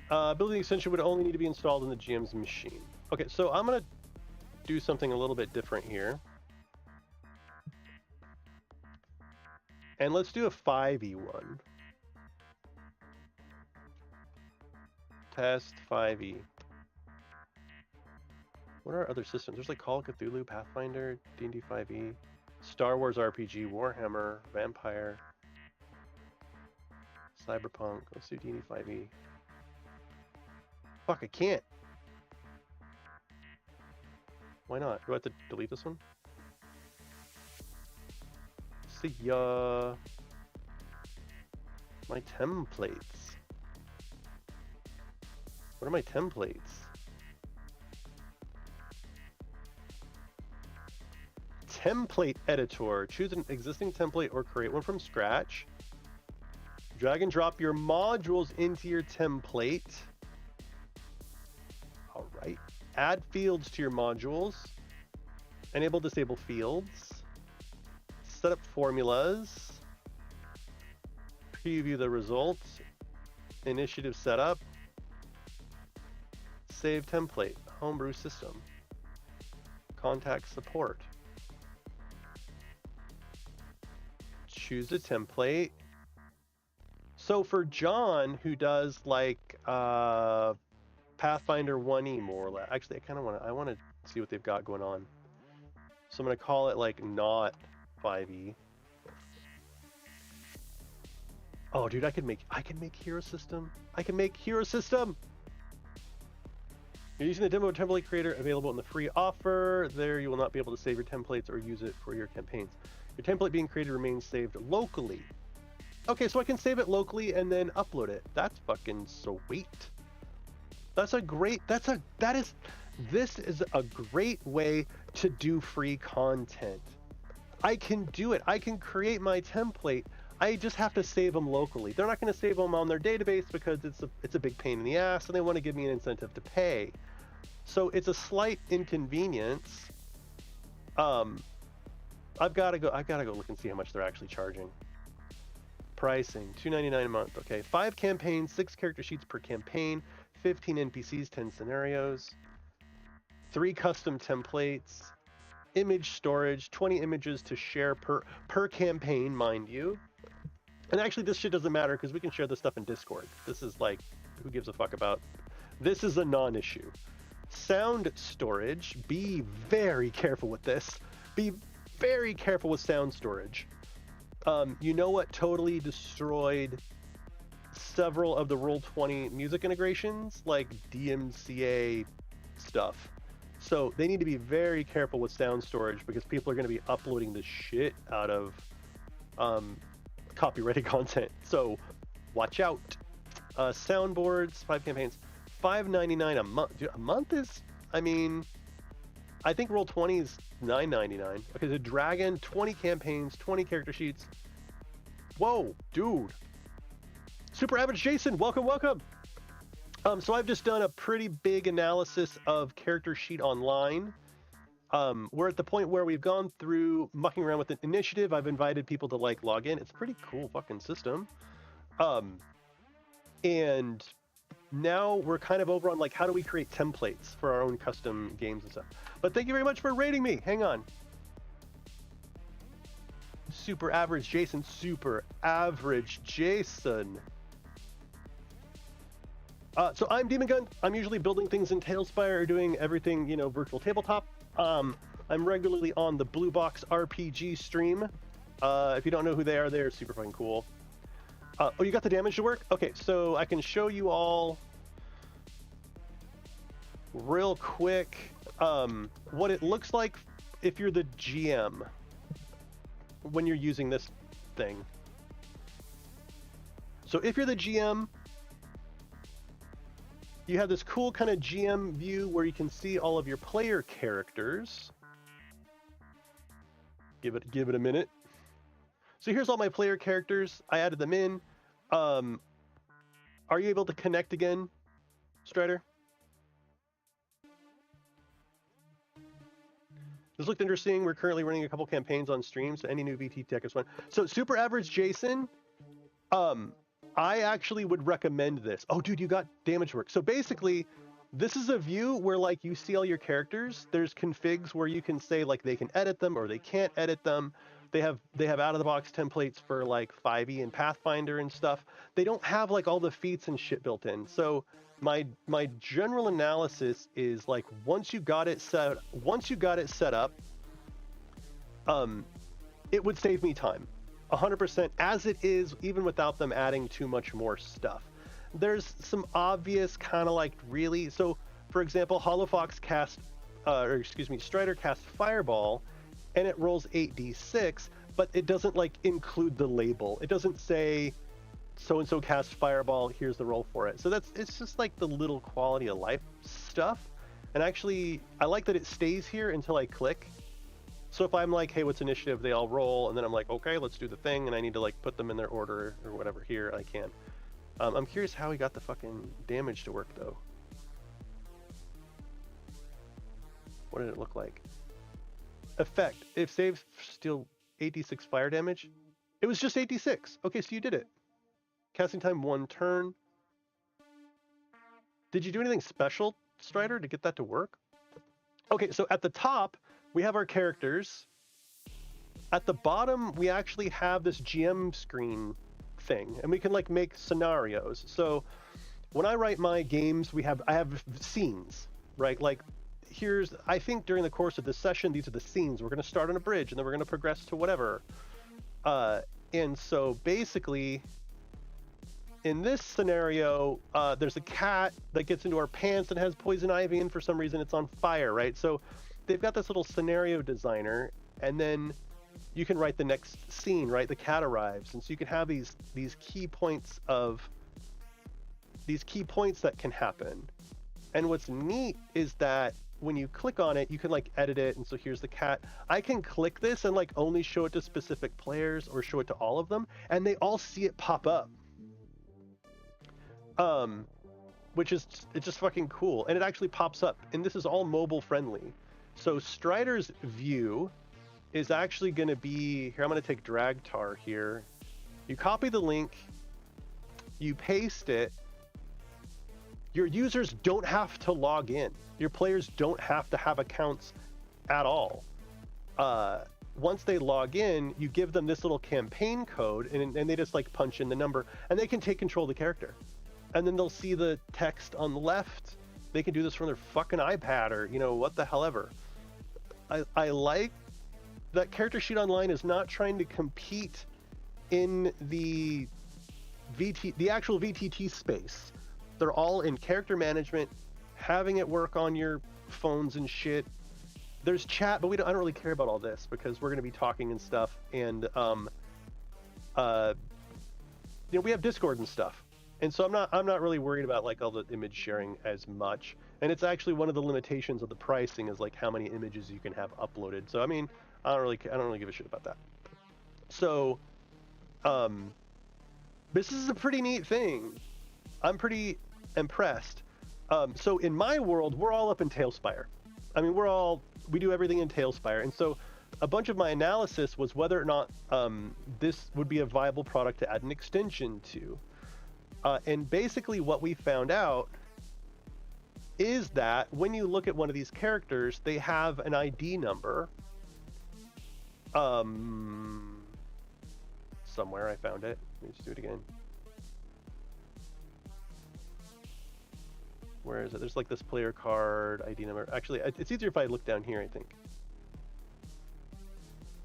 Ability extension would only need to be installed in the GM's machine. Okay, so I'm going to do something a little bit different here. And let's do a 5e one. Test 5e. What are other systems? There's like Call of Cthulhu, Pathfinder, D&D 5e, Star Wars RPG, Warhammer, Vampire, Cyberpunk. Let's do D&D 5e. Fuck, I can't. Why not? Do I have to delete this one? See ya. My templates. What are my templates? Template editor. Choose an existing template or create one from scratch. Drag and drop your modules into your template. All right. Add fields to your modules. Enable, disable fields. Set up formulas. Preview the results. Initiative setup. Save template. Homebrew system. Contact support. Choose a template. So for John, who does like Pathfinder 1e more or less. Actually, I want to see what they've got going on. So I'm going to call it like not 5e. Oh, dude, I can make Hero System. I can make Hero System. You're using the demo template creator available in the free offer. There, you will not be able to save your templates or use it for your campaigns. Your template being created remains saved locally. Okay, so I can save it locally and then upload it. That's fucking sweet. This is a great way to do free content. I can do it. I can create my template. I just have to save them locally. They're not going to save them on their database because it's a big pain in the ass and they want to give me an incentive to pay. So it's a slight inconvenience. I've got to go look and see how much they're actually charging. Pricing, $2.99 a month. Okay, 5 campaigns, 6 character sheets per campaign, 15 NPCs, 10 scenarios, 3 custom templates, image storage, 20 images to share per campaign, mind you. And actually, this shit doesn't matter because we can share this stuff in Discord. This is like, who gives a fuck about? This is a non-issue. Sound storage. Be very careful with this. Be very careful with sound storage. You know what totally destroyed several of the Roll20 music integrations? Like DMCA stuff. So they need to be very careful with sound storage because people are going to be uploading the shit out of copyrighted content. So watch out. Soundboards, 5 campaigns, $5.99 a month. Dude, a month is, I mean, I think Roll20 is $9.99. Okay, the Dragon, 20 campaigns, 20 character sheets. Whoa, dude. Super Average Jason, welcome. So I've just done a pretty big analysis of CharacterSheetOnline. We're at the point where we've gone through mucking around with an initiative. I've invited people to like log in. It's a pretty cool fucking system. And now we're kind of over on like how do we create templates for our own custom games and stuff. But thank you very much for rating me. Hang on. Super Average Jason. So I'm Demon Gun. I'm usually building things in Tailspire or doing everything, you know, virtual tabletop. I'm regularly on the Blue Box RPG stream. If you don't know who they are, they're super fucking cool. Oh, you got the damage to work? Okay, so I can show you all real quick what it looks like if you're the GM when you're using this thing. So if you're the GM, you have this cool kind of GM view where you can see all of your player characters. Give it a minute. So here's all my player characters. I added them in. Are you able to connect again, Strider? This looked interesting. We're currently running a couple campaigns on stream, so any new VT tech is fun. So super average Jason, I actually would recommend this. Oh, dude, you got damage work. So basically, this is a view where like you see all your characters. There's configs where you can say like they can edit them or they can't edit them. They have out of the box templates for like 5e and Pathfinder and stuff. They don't have like all the feats and shit built in. So my general analysis is like once you got it set up, it would save me time 100% as it is, even without them adding too much more stuff. There's some obvious kind of like really, so for example, Strider cast Fireball and it rolls 8d6, but it doesn't like include the label. It doesn't say so-and-so cast Fireball, here's the roll for it. So it's just like the little quality of life stuff. And actually, I like that it stays here until I click. So if I'm like, hey, what's initiative? They all roll, and then I'm like, okay, let's do the thing, and I need to like put them in their order or whatever here, I can. I'm curious how he got the fucking damage to work though. What did it look like? Effect. If saves still 8d6 fire damage. It was just 8d6. Okay, so you did it. Casting time 1 turn. Did you do anything special, Strider, to get that to work? Okay, so at the top, we have our characters. At the bottom, we actually have this GM screen thing, and we can like make scenarios. So when I write my games, I have scenes, right? Like I think during the course of this session, these are the scenes. We're going to start on a bridge, and then we're going to progress to whatever. And so basically, in this scenario, there's a cat that gets into our pants and has poison ivy, and for some reason it's on fire, right? So they've got this little scenario designer, and then you can write the next scene, right? The cat arrives, and so you can have these key points that can happen. And what's neat is that when you click on it, you can like edit it, and so here's the cat. I can click this and like only show it to specific players or show it to all of them, and they all see it pop up. Which is, it's just fucking cool, and it actually pops up, and this is all mobile friendly. So Strider's view is actually going to be here. I'm going to take Dragtar here. You copy the link, you paste it. Your users don't have to log in. Your players don't have to have accounts at all. Once they log in, you give them this little campaign code, and they just like punch in the number, and they can take control of the character. And then they'll see the text on the left. They can do this from their fucking iPad or, what the hell ever. I like that CharacterSheetOnline is not trying to compete in the actual VTT space. They're all in character management, having it work on your phones and shit. There's chat, but I don't really care about all this because we're going to be talking and stuff. And we have Discord and stuff. And so I'm not really worried about like all the image sharing as much. And it's actually one of the limitations of the pricing is like how many images you can have uploaded. So I mean, I don't really give a shit about that. So this is a pretty neat thing. I'm pretty impressed. So in my world, we're all up in Tailspire. I mean, we do everything in Tailspire. And so a bunch of my analysis was whether or not this would be a viable product to add an extension to. And basically what we found out is that when you look at one of these characters, they have an ID number. Somewhere I found it. Let me just do it again. Where is it? There's like this player card ID number. Actually, it's easier if I look down here, I think.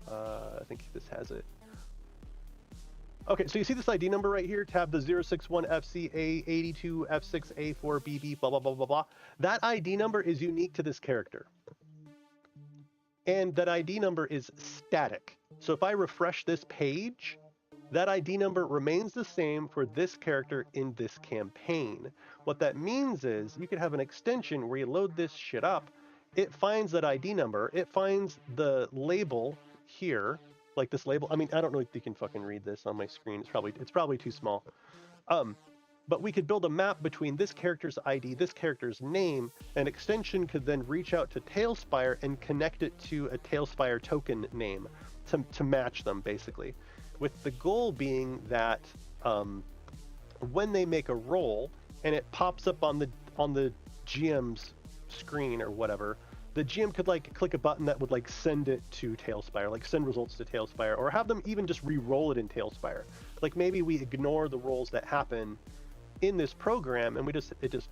I think this has it. Okay, so you see this ID number right here, tab the 061FCA82F6A4BB, blah, blah, blah, blah, blah. That ID number is unique to this character. And that ID number is static. So if I refresh this page, that ID number remains the same for this character in this campaign. What that means is you could have an extension where you load this shit up, it finds that ID number, it finds the label here, like this label. I mean, I don't know if you can fucking read this on my screen. It's probably too small. But we could build a map between this character's ID, this character's name. An extension could then reach out to Tailspire and connect it to a Tailspire token name to match them, basically. With the goal being that when they make a roll and it pops up on the GM's screen or whatever, the GM could like click a button that would like send it to Tailspire, like send results to Tailspire, or have them even just re-roll it in Tailspire. Like maybe we ignore the rolls that happen in this program and it just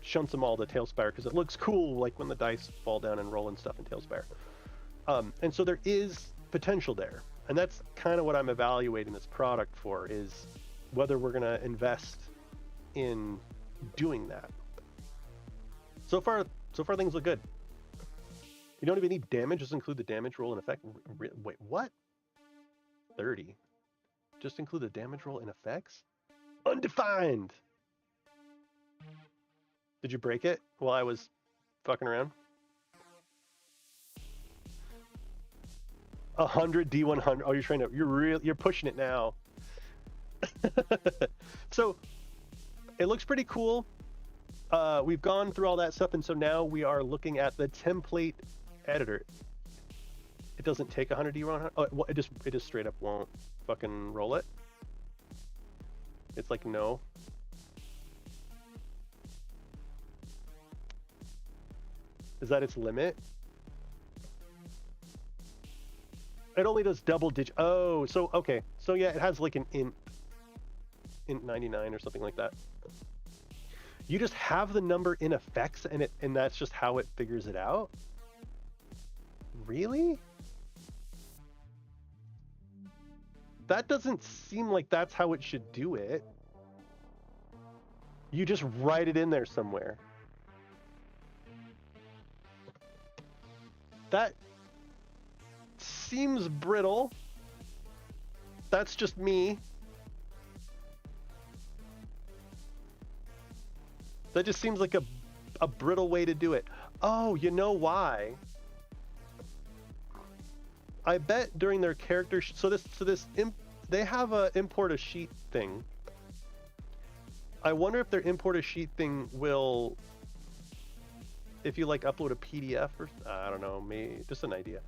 shunts them all to Tailspire because it looks cool, like when the dice fall down and roll and stuff in Tailspire. And so there is potential there, and that's kind of what I'm evaluating this product for, is whether we're going to invest in doing that. So far things look good. You don't even need damage, just include the damage roll in effect. Wait, what? 30. Just include the damage roll in effects? Undefined! Did you break it while I was fucking around? 100 D100. Oh, you're pushing it now. So it looks pretty cool. We've gone through all that stuff, and so now we are looking at the template editor. It doesn't take 100 D100. Oh, it just straight up won't fucking roll it. It's like no. Is that its limit? It only does double digit. Oh, so okay. So yeah, it has like an int 99 or something like that. You just have the number in effects and that's just how it figures it out? Really? That doesn't seem like that's how it should do it. You just write it in there somewhere. That seems brittle. That's just me. That just seems like a brittle way to do it. Oh, you know why? I bet during their character they have a import a sheet thing. I wonder if their import a sheet thing will, if you like upload a PDF or I don't know, maybe just an idea.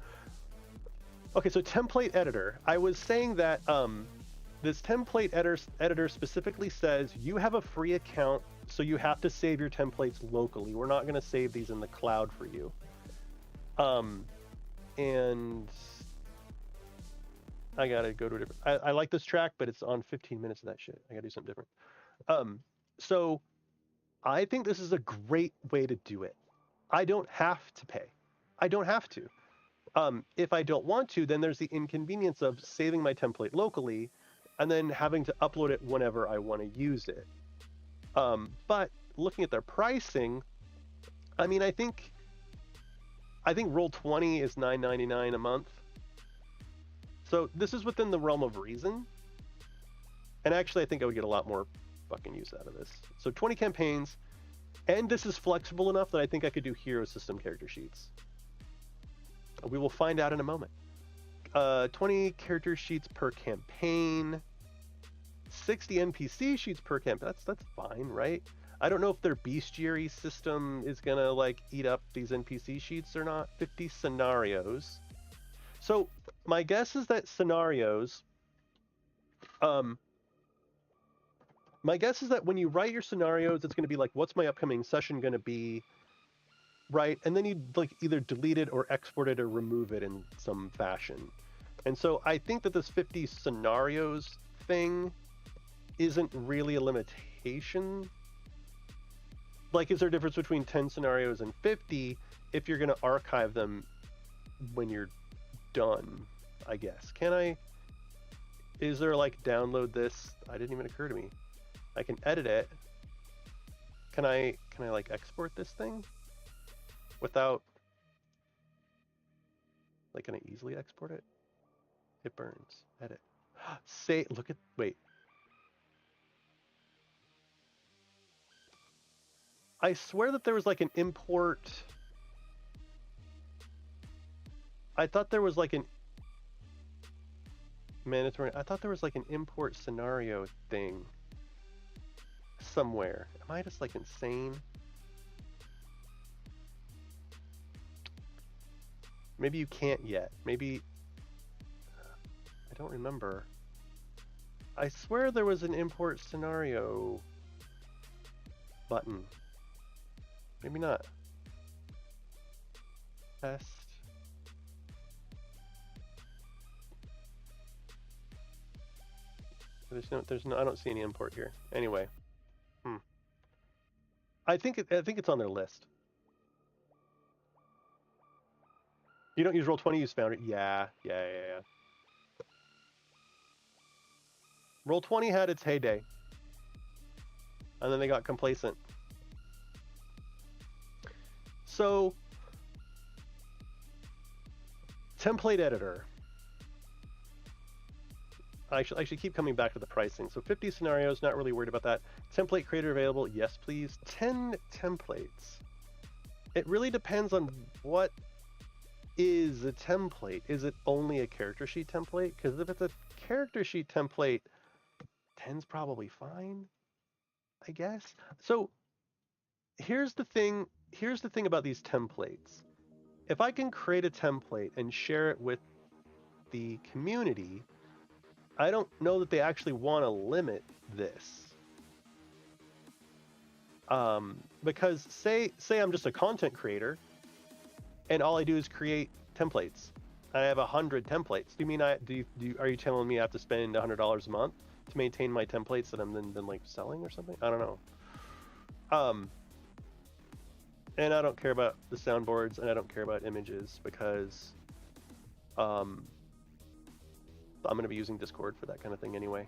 Okay, so template editor. I was saying that this template editor specifically says you have a free account, so you have to save your templates locally. We're not going to save these in the cloud for you. And I gotta go to a different. I like this track, but it's on 15 minutes of that shit. I gotta do something different. So I think this is a great way to do it. I don't have to pay. I don't have to. If I don't want to, then there's the inconvenience of saving my template locally and then having to upload it whenever I want to use it. But looking at their pricing, I mean, I think Roll20 is $9.99 a month. So this is within the realm of reason. And actually, I think I would get a lot more fucking use out of this. So 20 campaigns, and this is flexible enough that I think I could do hero system character sheets. We will find out in a moment. 20 character sheets per campaign, 60 NPC sheets per campaign. That's fine, right? I don't know if their bestiary system is gonna like eat up these NPC sheets or not. 50 scenarios. So my guess is that scenarios, my guess is that when you write your scenarios, it's going to be like, what's my upcoming session going to be, right? And then you like either delete it or export it or remove it in some fashion. And so I think that this 50 scenarios thing isn't really a limitation. Like, is there a difference between 10 scenarios and 50 if you're going to archive them when you're done, I guess? Can I? Is there like download this? I didn't even occur to me. I can edit it. Can I like export this thing without, like, can I easily export it? It burns. Edit. Look at, wait. I swear that there was like an import. I thought there was like an mandatory. I thought there was like an import scenario thing somewhere. Am I just like insane? Maybe you can't yet. Maybe. I don't remember. I swear there was an import scenario button. Maybe not. Test. There's no. I don't see any import here. Anyway. I think it's on their list. You don't use Roll20, use Foundry. Yeah. Roll20 had its heyday, and then they got complacent. So, template editor. I should keep coming back to the pricing. So 50 scenarios, not really worried about that. Template creator available, yes please. 10 templates. It really depends on what is a template. Is it only a character sheet template? Because if it's a character sheet template, 10's probably fine, I guess. So here's the thing about these templates. If I can create a template and share it with the community, I don't know that they actually want to limit this. Because say I'm just a content creator and all I do is create templates. I have 100 templates. Do you mean are you telling me I have to spend $100 a month to maintain my templates that I'm then like selling or something? I don't know. And I don't care about the soundboards, and I don't care about images because I'm going to be using Discord for that kind of thing anyway.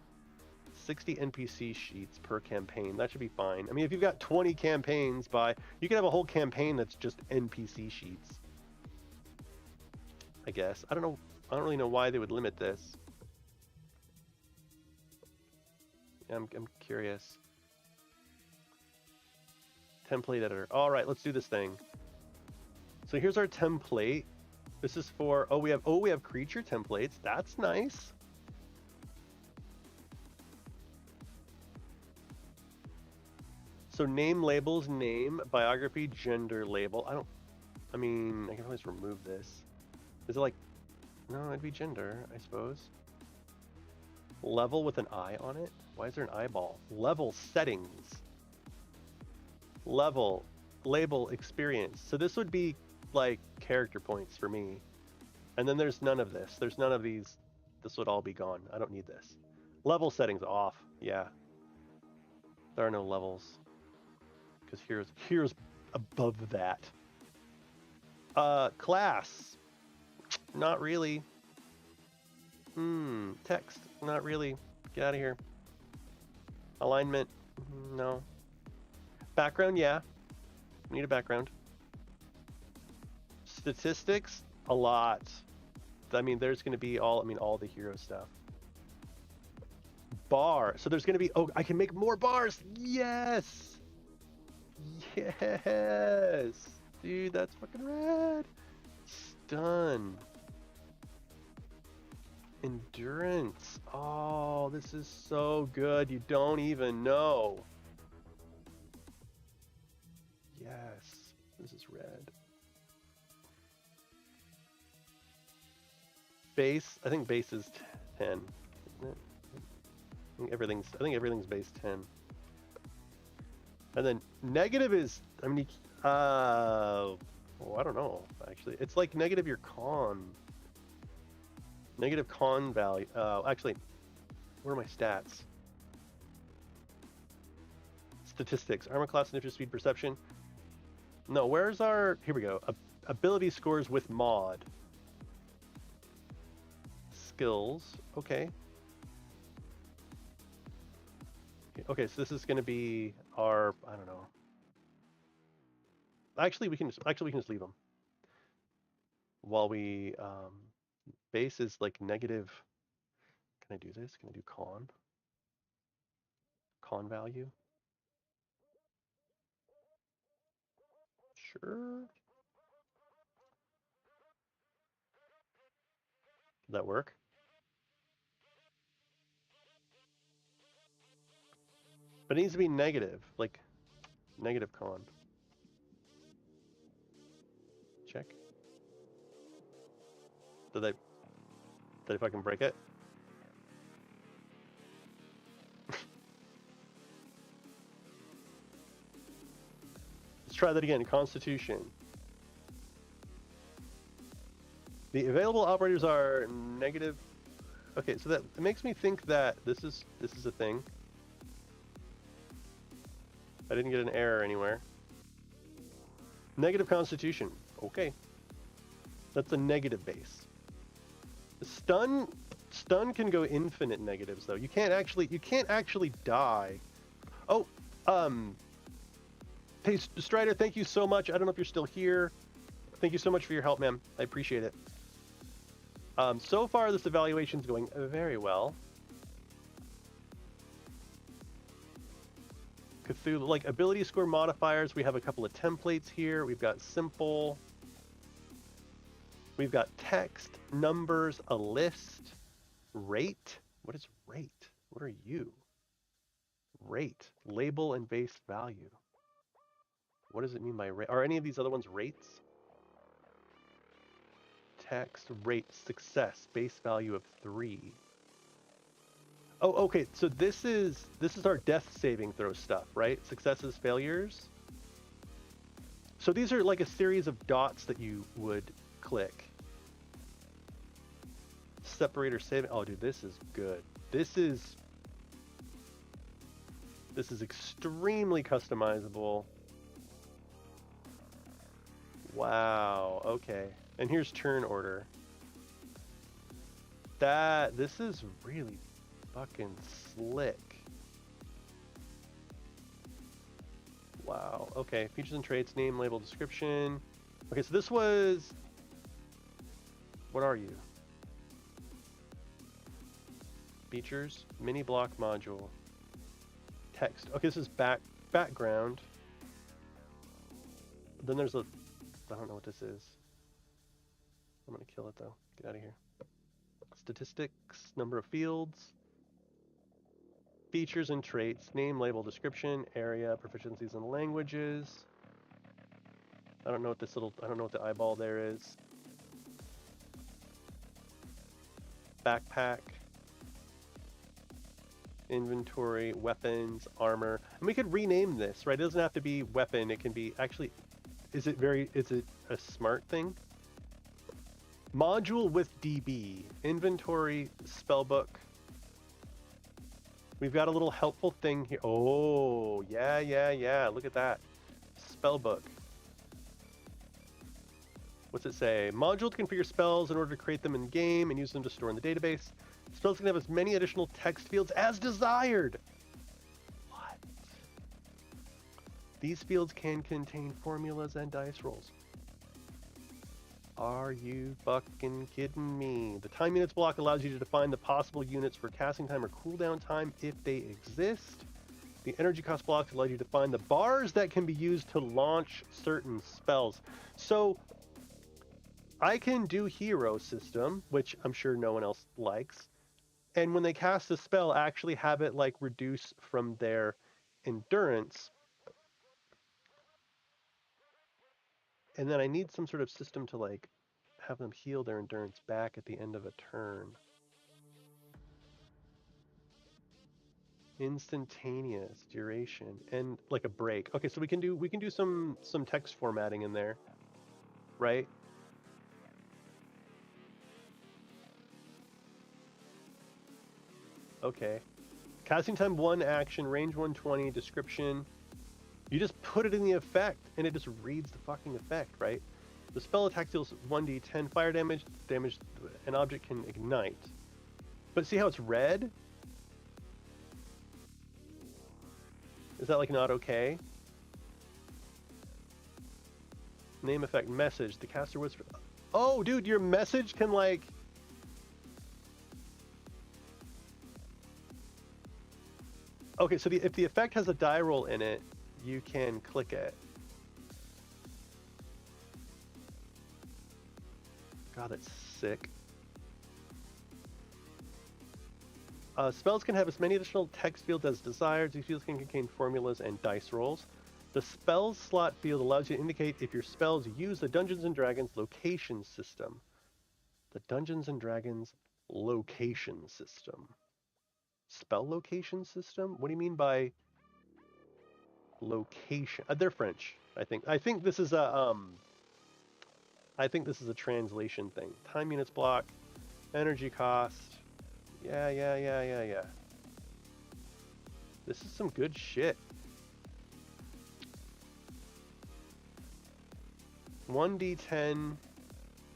60 NPC sheets per campaign. That should be fine. I mean, if you've got 20 campaigns you can have a whole campaign that's just NPC sheets. I guess. I don't really know why they would limit this. I'm curious. Template editor. All right, let's do this thing. So here's our template. This is for we have creature templates. That's nice. So name labels, name, biography, gender label. I mean, I can always remove this. Is it like, no, it'd be gender, I suppose. Level with an eye on it? Why is there an eyeball? Level settings. Level, label, experience. So this would be like character points for me. And then there's none of this. There's none of these. This would all be gone. I don't need this. Level settings off. Yeah. There are no levels. Because here's above that. Class. Not really. Text. Not really. Get out of here. Alignment. No. Background, yeah. Need a background. Statistics, a lot. I mean, there's going to be all the hero stuff. Bar. So there's going to be, I can make more bars. Yes. Yes. Dude, that's fucking rad. Stun. Endurance. Oh, this is so good. You don't even know. Yes. This is red. Base. I think base is 10. Isn't it? I think everything's base 10. And then negative is, I don't know, actually. It's like negative your con. Negative con value. Actually, where are my stats? Statistics. Armor class, initiative, speed, perception. No, where's our... Here we go. Ability scores with mod. Skills. Okay. Okay, so this is going to be our, I don't know. Actually, we can just leave them. While we, base is like negative. Can I do this? Can I do con? Con value? Sure. Does that work? But it needs to be negative, like negative con. Check. Did I fucking break it? Let's try that again. Constitution. The available operators are negative. Okay, so that it makes me think that this is a thing. I didn't get an error anywhere. Negative Constitution. Okay. That's a negative base. Stun can go infinite negatives though. You can't actually die. Oh, hey Strider, thank you so much. I don't know if you're still here. Thank you so much for your help, ma'am. I appreciate it. So far this evaluation's going very well. Cthulhu, like ability score modifiers, we have a couple of templates here. We've got simple. We've got text, numbers, a list, rate. What is rate? What are you? Rate, label and base value. What does it mean by rate? Are any of these other ones rates? Text, rate, success, base value of 3. Oh, okay. So this is our death saving throw stuff, right? Successes, failures. So these are like a series of dots that you would click. Separator saving. Oh, dude, this is good. This is extremely customizable. Wow. Okay. And here's turn order. This is really fucking slick. Wow. Okay. Features and traits, name, label, description. Okay, so this was. What are you? Features, mini block module, text. Okay, this is background. Then there's a. I don't know what this is. I'm gonna kill it though. Get out of here. Statistics, number of fields, features and traits, name, label, description, area, proficiencies in languages. I don't know what the eyeball there is. Backpack, inventory, weapons, armor. And we could rename this, right? It doesn't have to be weapon. It can be actually. Is it a smart thing? Module with DB, inventory, spellbook. We've got a little helpful thing here. Oh, yeah. Look at that. Spellbook. What's it say? Module to configure spells in order to create them in game and use them to store in the database. Spells can have as many additional text fields as desired. What? These fields can contain formulas and dice rolls. Are you fucking kidding me? The time units block allows you to define the possible units for casting time or cooldown time if they exist. The energy cost block allows you to define the bars that can be used to launch certain spells. So I can do hero system, which I'm sure no one else likes. And when they cast a spell, actually have it like reduce from their endurance. And then I need some sort of system to like have them heal their endurance back at the end of a turn. Instantaneous duration and like a break. Okay, so we can do some text formatting in there, right? Okay. Casting time 1 action, range 120, description. You just put it in the effect, and it just reads the fucking effect, right? The spell attack deals 1d10 fire damage. Damage an object can ignite. But see how it's red? Is that like not okay? Name effect message. The caster whisper. Oh, dude, your message can like. Okay, so if the effect has a die roll in it, you can click it. God, that's sick. Spells can have as many additional text fields as desired. These fields can contain formulas and dice rolls. The spells slot field allows you to indicate if your spells use the Dungeons & Dragons location system. The Dungeons & Dragons location system. Spell location system? What do you mean by location? They're French, I think. I think this is a translation thing. Time units block, energy cost. Yeah. This is some good shit. 1d10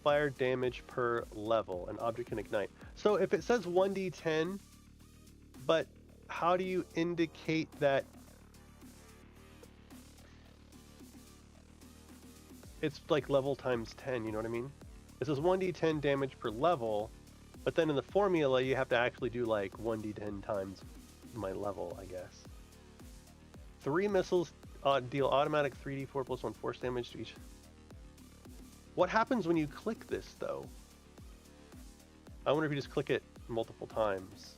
fire damage per level. An object can ignite. So if it says 1d10, but how do you indicate that it's like level times 10, you know what I mean? It says 1d10 damage per level, but then in the formula you have to actually do like 1d10 times my level, I guess. 3 missiles deal automatic 3d4 plus 1 force damage to each. What happens when you click this, though? I wonder if you just click it multiple times.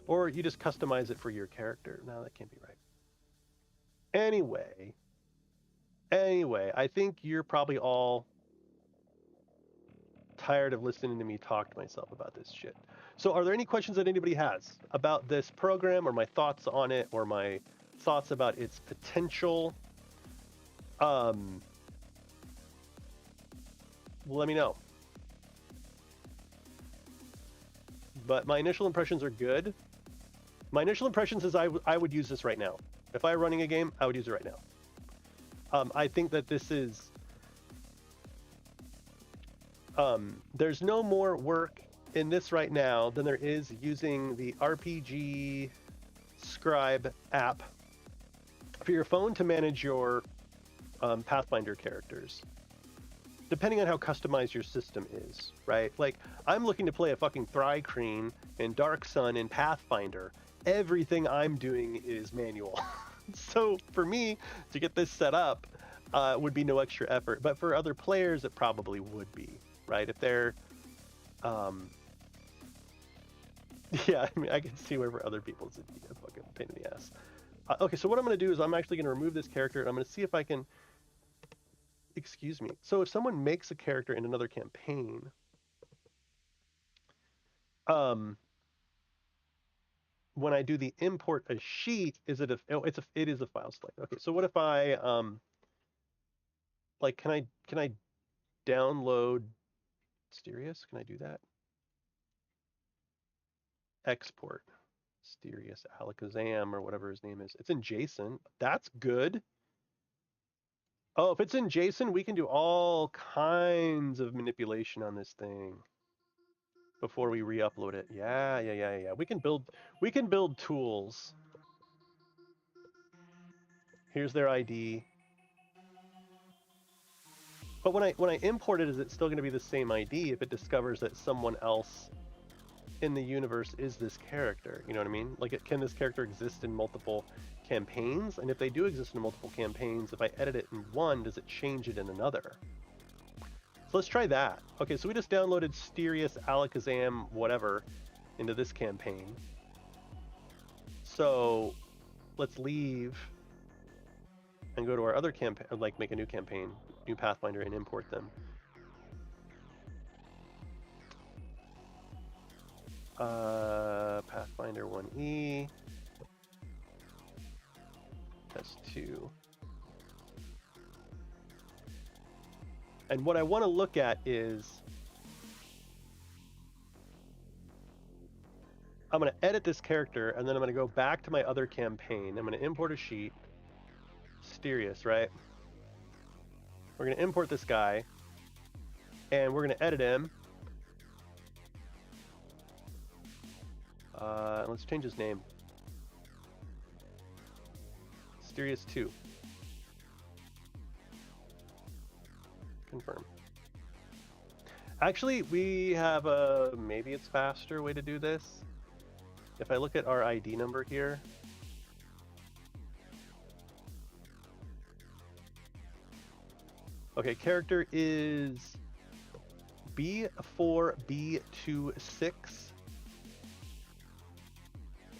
Or you just customize it for your character. No, that can't be right. Anyway, I think you're probably all tired of listening to me talk to myself about this shit. So are there any questions that anybody has about this program or my thoughts on it or my thoughts about its potential? Let me know. But my initial impressions are good. My initial impressions is I would use this right now. If I were running a game, I would use it right now. I think that this is... there's no more work in this right now than there is using the RPG Scribe app for your phone to manage your Pathfinder characters. Depending on how customized your system is, right? Like, I'm looking to play a fucking Thri-Kreen and Dark Sun in Pathfinder. Everything I'm doing is manual. So for me to get this set up would be no extra effort. But for other players, it probably would be, right? If they're... yeah, I mean, I can see where for other people it's a fucking pain in the ass. Okay, so what I'm going to do is I'm actually going to remove this character, and I'm going to see if I can... Excuse me. So if someone makes a character in another campaign, when I do the import a sheet, is it a? Oh, it is a file select. Okay, so what if I like can I download Mysterious? Can I do that? Export Mysterious Alakazam or whatever his name is. It's in JSON. That's good. Oh, if it's in JSON, we can do all kinds of manipulation on this thing before we re-upload it. Yeah. We can build tools. Here's their ID. But when I import it, is it still going to be the same ID if it discovers that someone else in the universe is this character? You know what I mean? Like, can this character exist in multiple campaigns? And if they do exist in multiple campaigns, if I edit it in one, does it change it in another? So let's try that. Okay, so we just downloaded Mysterious Alakazam whatever into this campaign. So let's leave and go to our other campaign, like make a new campaign, new Pathfinder, and import them. Pathfinder 1E. That's 2. And what I want to look at is I'm going to edit this character, and then I'm going to go back to my other campaign. I'm going to import a sheet. Mysterious, right? We're going to import this guy, and we're going to edit him. Let's change his name. Mysterious 2. Confirm. Actually, we have a, maybe it's faster way to do this. If I look at our ID number here. Okay, character is B4B26.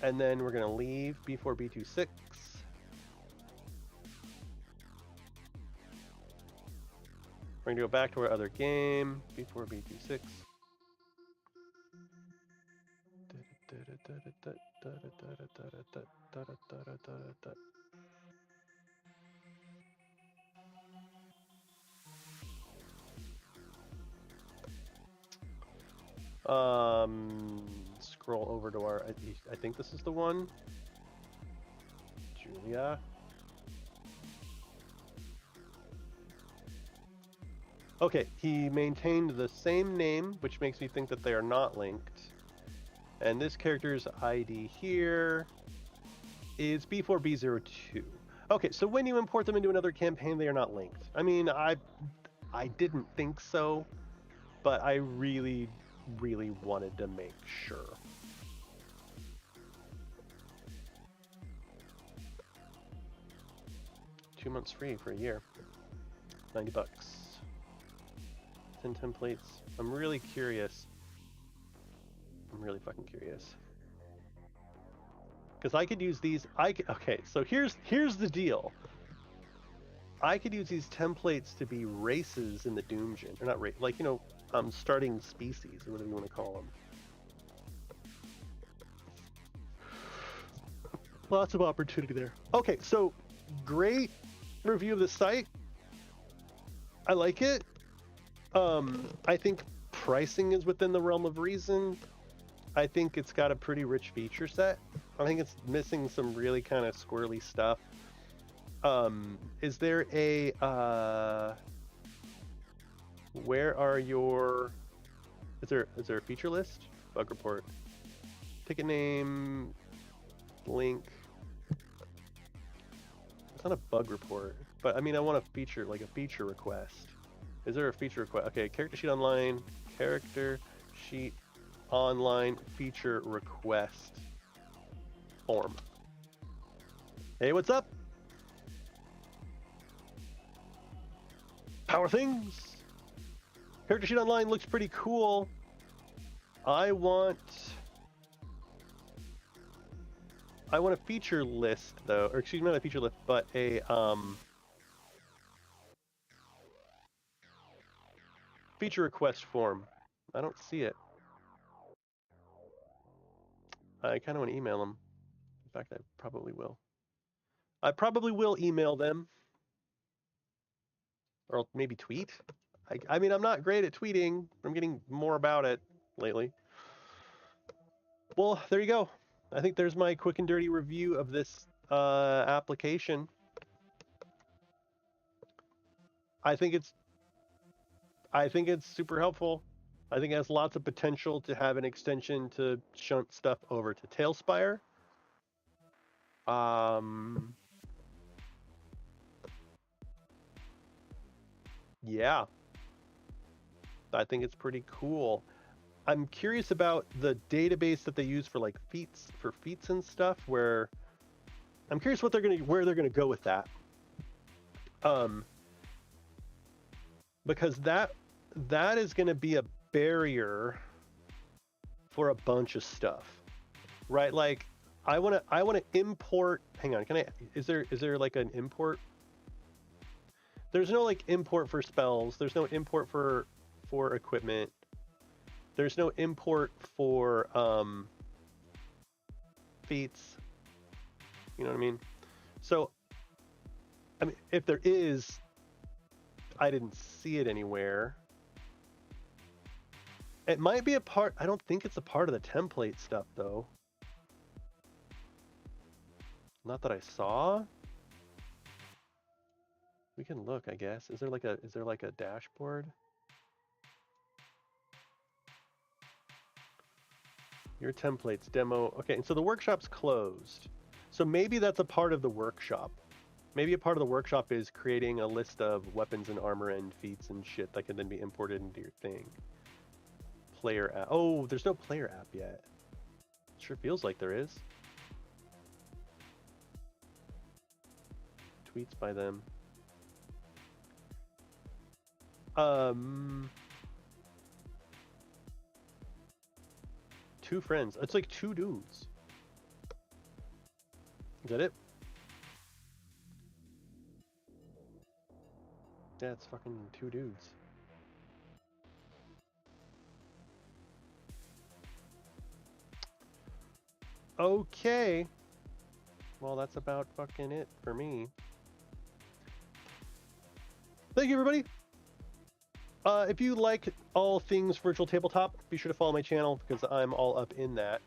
And then we're gonna leave B4B26. We're gonna go back to our other game, B4B26. Scroll over to our, I think this is the one. Julia. Okay, he maintained the same name, which makes me think that they are not linked. And this character's ID here is B4B02. Okay, so when you import them into another campaign, they are not linked. I mean, I didn't think so, but I really, really wanted to make sure. $2 months free for a year. $90. 10 templates. I'm really curious. I'm really fucking curious. Because I could use these. Okay, so here's the deal. I could use these templates to be races in the Doomgen, or not race, like, you know, starting species or whatever you want to call them. Lots of opportunity there. Okay, so great review of the site. I like it. I think pricing is within the realm of reason. I think it's got a pretty rich feature set. I think it's missing some really kind of squirrely stuff. Is there a where are your, is there a feature list? Bug report. Ticket name, link. It's not a bug report, but I mean I want a feature, like a feature request. Is there a feature request? Okay, CharacterSheetOnline, CharacterSheetOnline feature request form. Hey, what's up? Power things. CharacterSheetOnline looks pretty cool. I want a feature list though, or excuse me, not a feature list, but a feature request form. I don't see it. I kind of want to email them. In fact, I probably will. I probably will email them. Or maybe tweet. I mean, I'm not great at tweeting. I'm getting more about it lately. Well, there you go. I think there's my quick and dirty review of this application. I think it's super helpful. I think it has lots of potential to have an extension to shunt stuff over to Tailspire. Yeah. I think it's pretty cool. I'm curious about the database that they use for like feats and stuff, where I'm curious where they're gonna go with that. Because that is gonna be a barrier for a bunch of stuff. Right? Like I wanna import, hang on, is there like an import? There's no like import for spells, there's no import for equipment. There's no import for feats. You know what I mean? So, I mean, if there is, I didn't see it anywhere. It might be a part, I don't think it's a part of the template stuff though. Not that I saw. We can look, I guess. Is there like a dashboard? Your templates demo. Okay, and so the workshop's closed. So maybe that's a part of the workshop. Maybe a part of the workshop is creating a list of weapons and armor and feats and shit that can then be imported into your thing. Player app. Oh, there's no player app yet. Sure feels like there is. Tweets by them. Two friends. It's like two dudes. Is that it? Yeah, it's fucking two dudes. Okay. Well, that's about fucking it for me. Thank you, everybody. If you like all things virtual tabletop, be sure to follow my channel because I'm all up in that.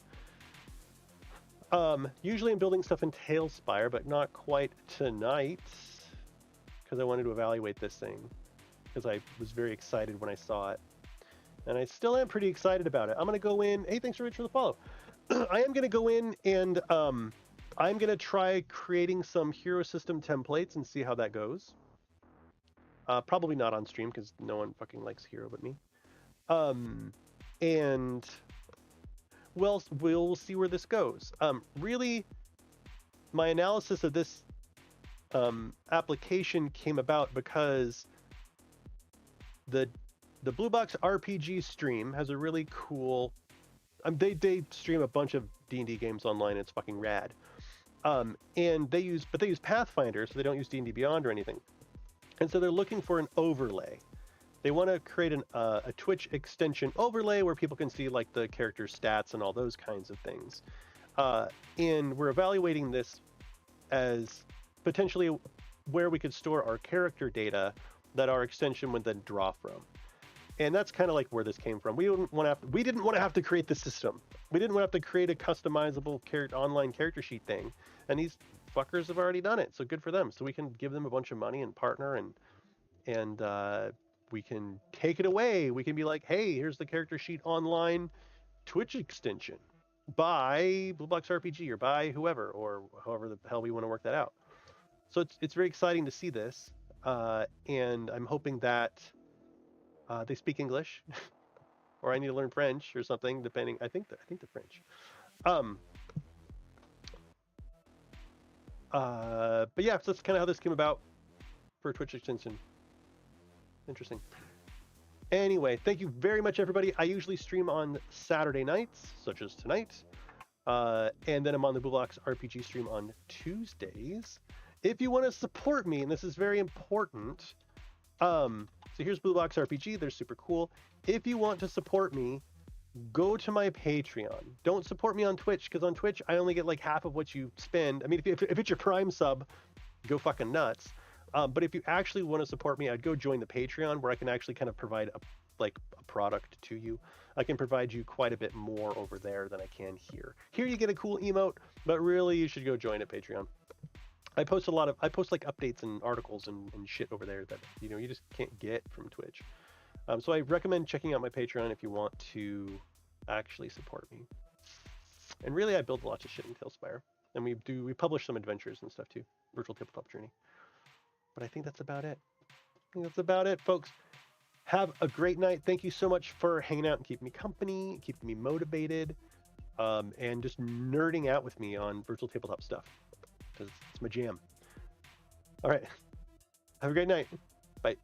Usually I'm building stuff in Tailspire, but not quite tonight because I wanted to evaluate this thing because I was very excited when I saw it. And I still am pretty excited about it. I'm going to go in. Hey, thanks, Rich, for the follow. I am going to go in and I'm going to try creating some hero system templates and see how that goes. Probably not on stream because no one fucking likes hero but me. And well, we'll see where this goes. Really, my analysis of this application came about because the Blue Box RPG stream has a really cool. They stream a bunch of D&D games online. It's fucking rad. And they use Pathfinder, so they don't use D&D Beyond or anything. And so they're looking for an overlay. They want to create a Twitch extension overlay where people can see like the character stats and all those kinds of things. And we're evaluating this as potentially where we could store our character data that our extension would then draw from. And that's kind of like where this came from. We didn't want to have to create the system. We didn't want to have to create a customizable online character sheet thing. And these fuckers have already done it, so good for them. So we can give them a bunch of money and partner, and we can take it away. We can be like, hey, here's the CharacterSheetOnline Twitch extension by Blue Box RPG or by whoever, or however the hell we want to work that out. So it's very exciting to see this, and I'm hoping that they speak English, or I need to learn French or something. Depending, I think the French. But yeah, so that's kind of how this came about for a Twitch extension. Interesting. Anyway, thank you very much, everybody. I usually stream on Saturday nights, such as tonight. And then I'm on the Blue Box RPG stream on Tuesdays. If you want to support me, and this is very important, so here's Blue Box RPG. They're super cool. If you want to support me, go to my Patreon. Don't support me on Twitch, because on Twitch, I only get like half of what you spend. I mean, if it's your Prime sub, go fucking nuts. But if you actually want to support me, I'd go join the Patreon, where I can actually kind of provide a product to you. I can provide you quite a bit more over there than I can here. Here you get a cool emote, but really you should go join at Patreon. I post like updates and articles and shit over there that you just can't get from Twitch. So I recommend checking out my Patreon if you want to actually support me. And really, I build lots of shit in Tailspire, and we publish some adventures and stuff too. Virtual Tabletop Journey. But I think that's about it. Folks. Have a great night. Thank you so much for hanging out and keeping me company, keeping me motivated, and just nerding out with me on virtual tabletop stuff, because it's my jam. All right. Have a great night. Bye.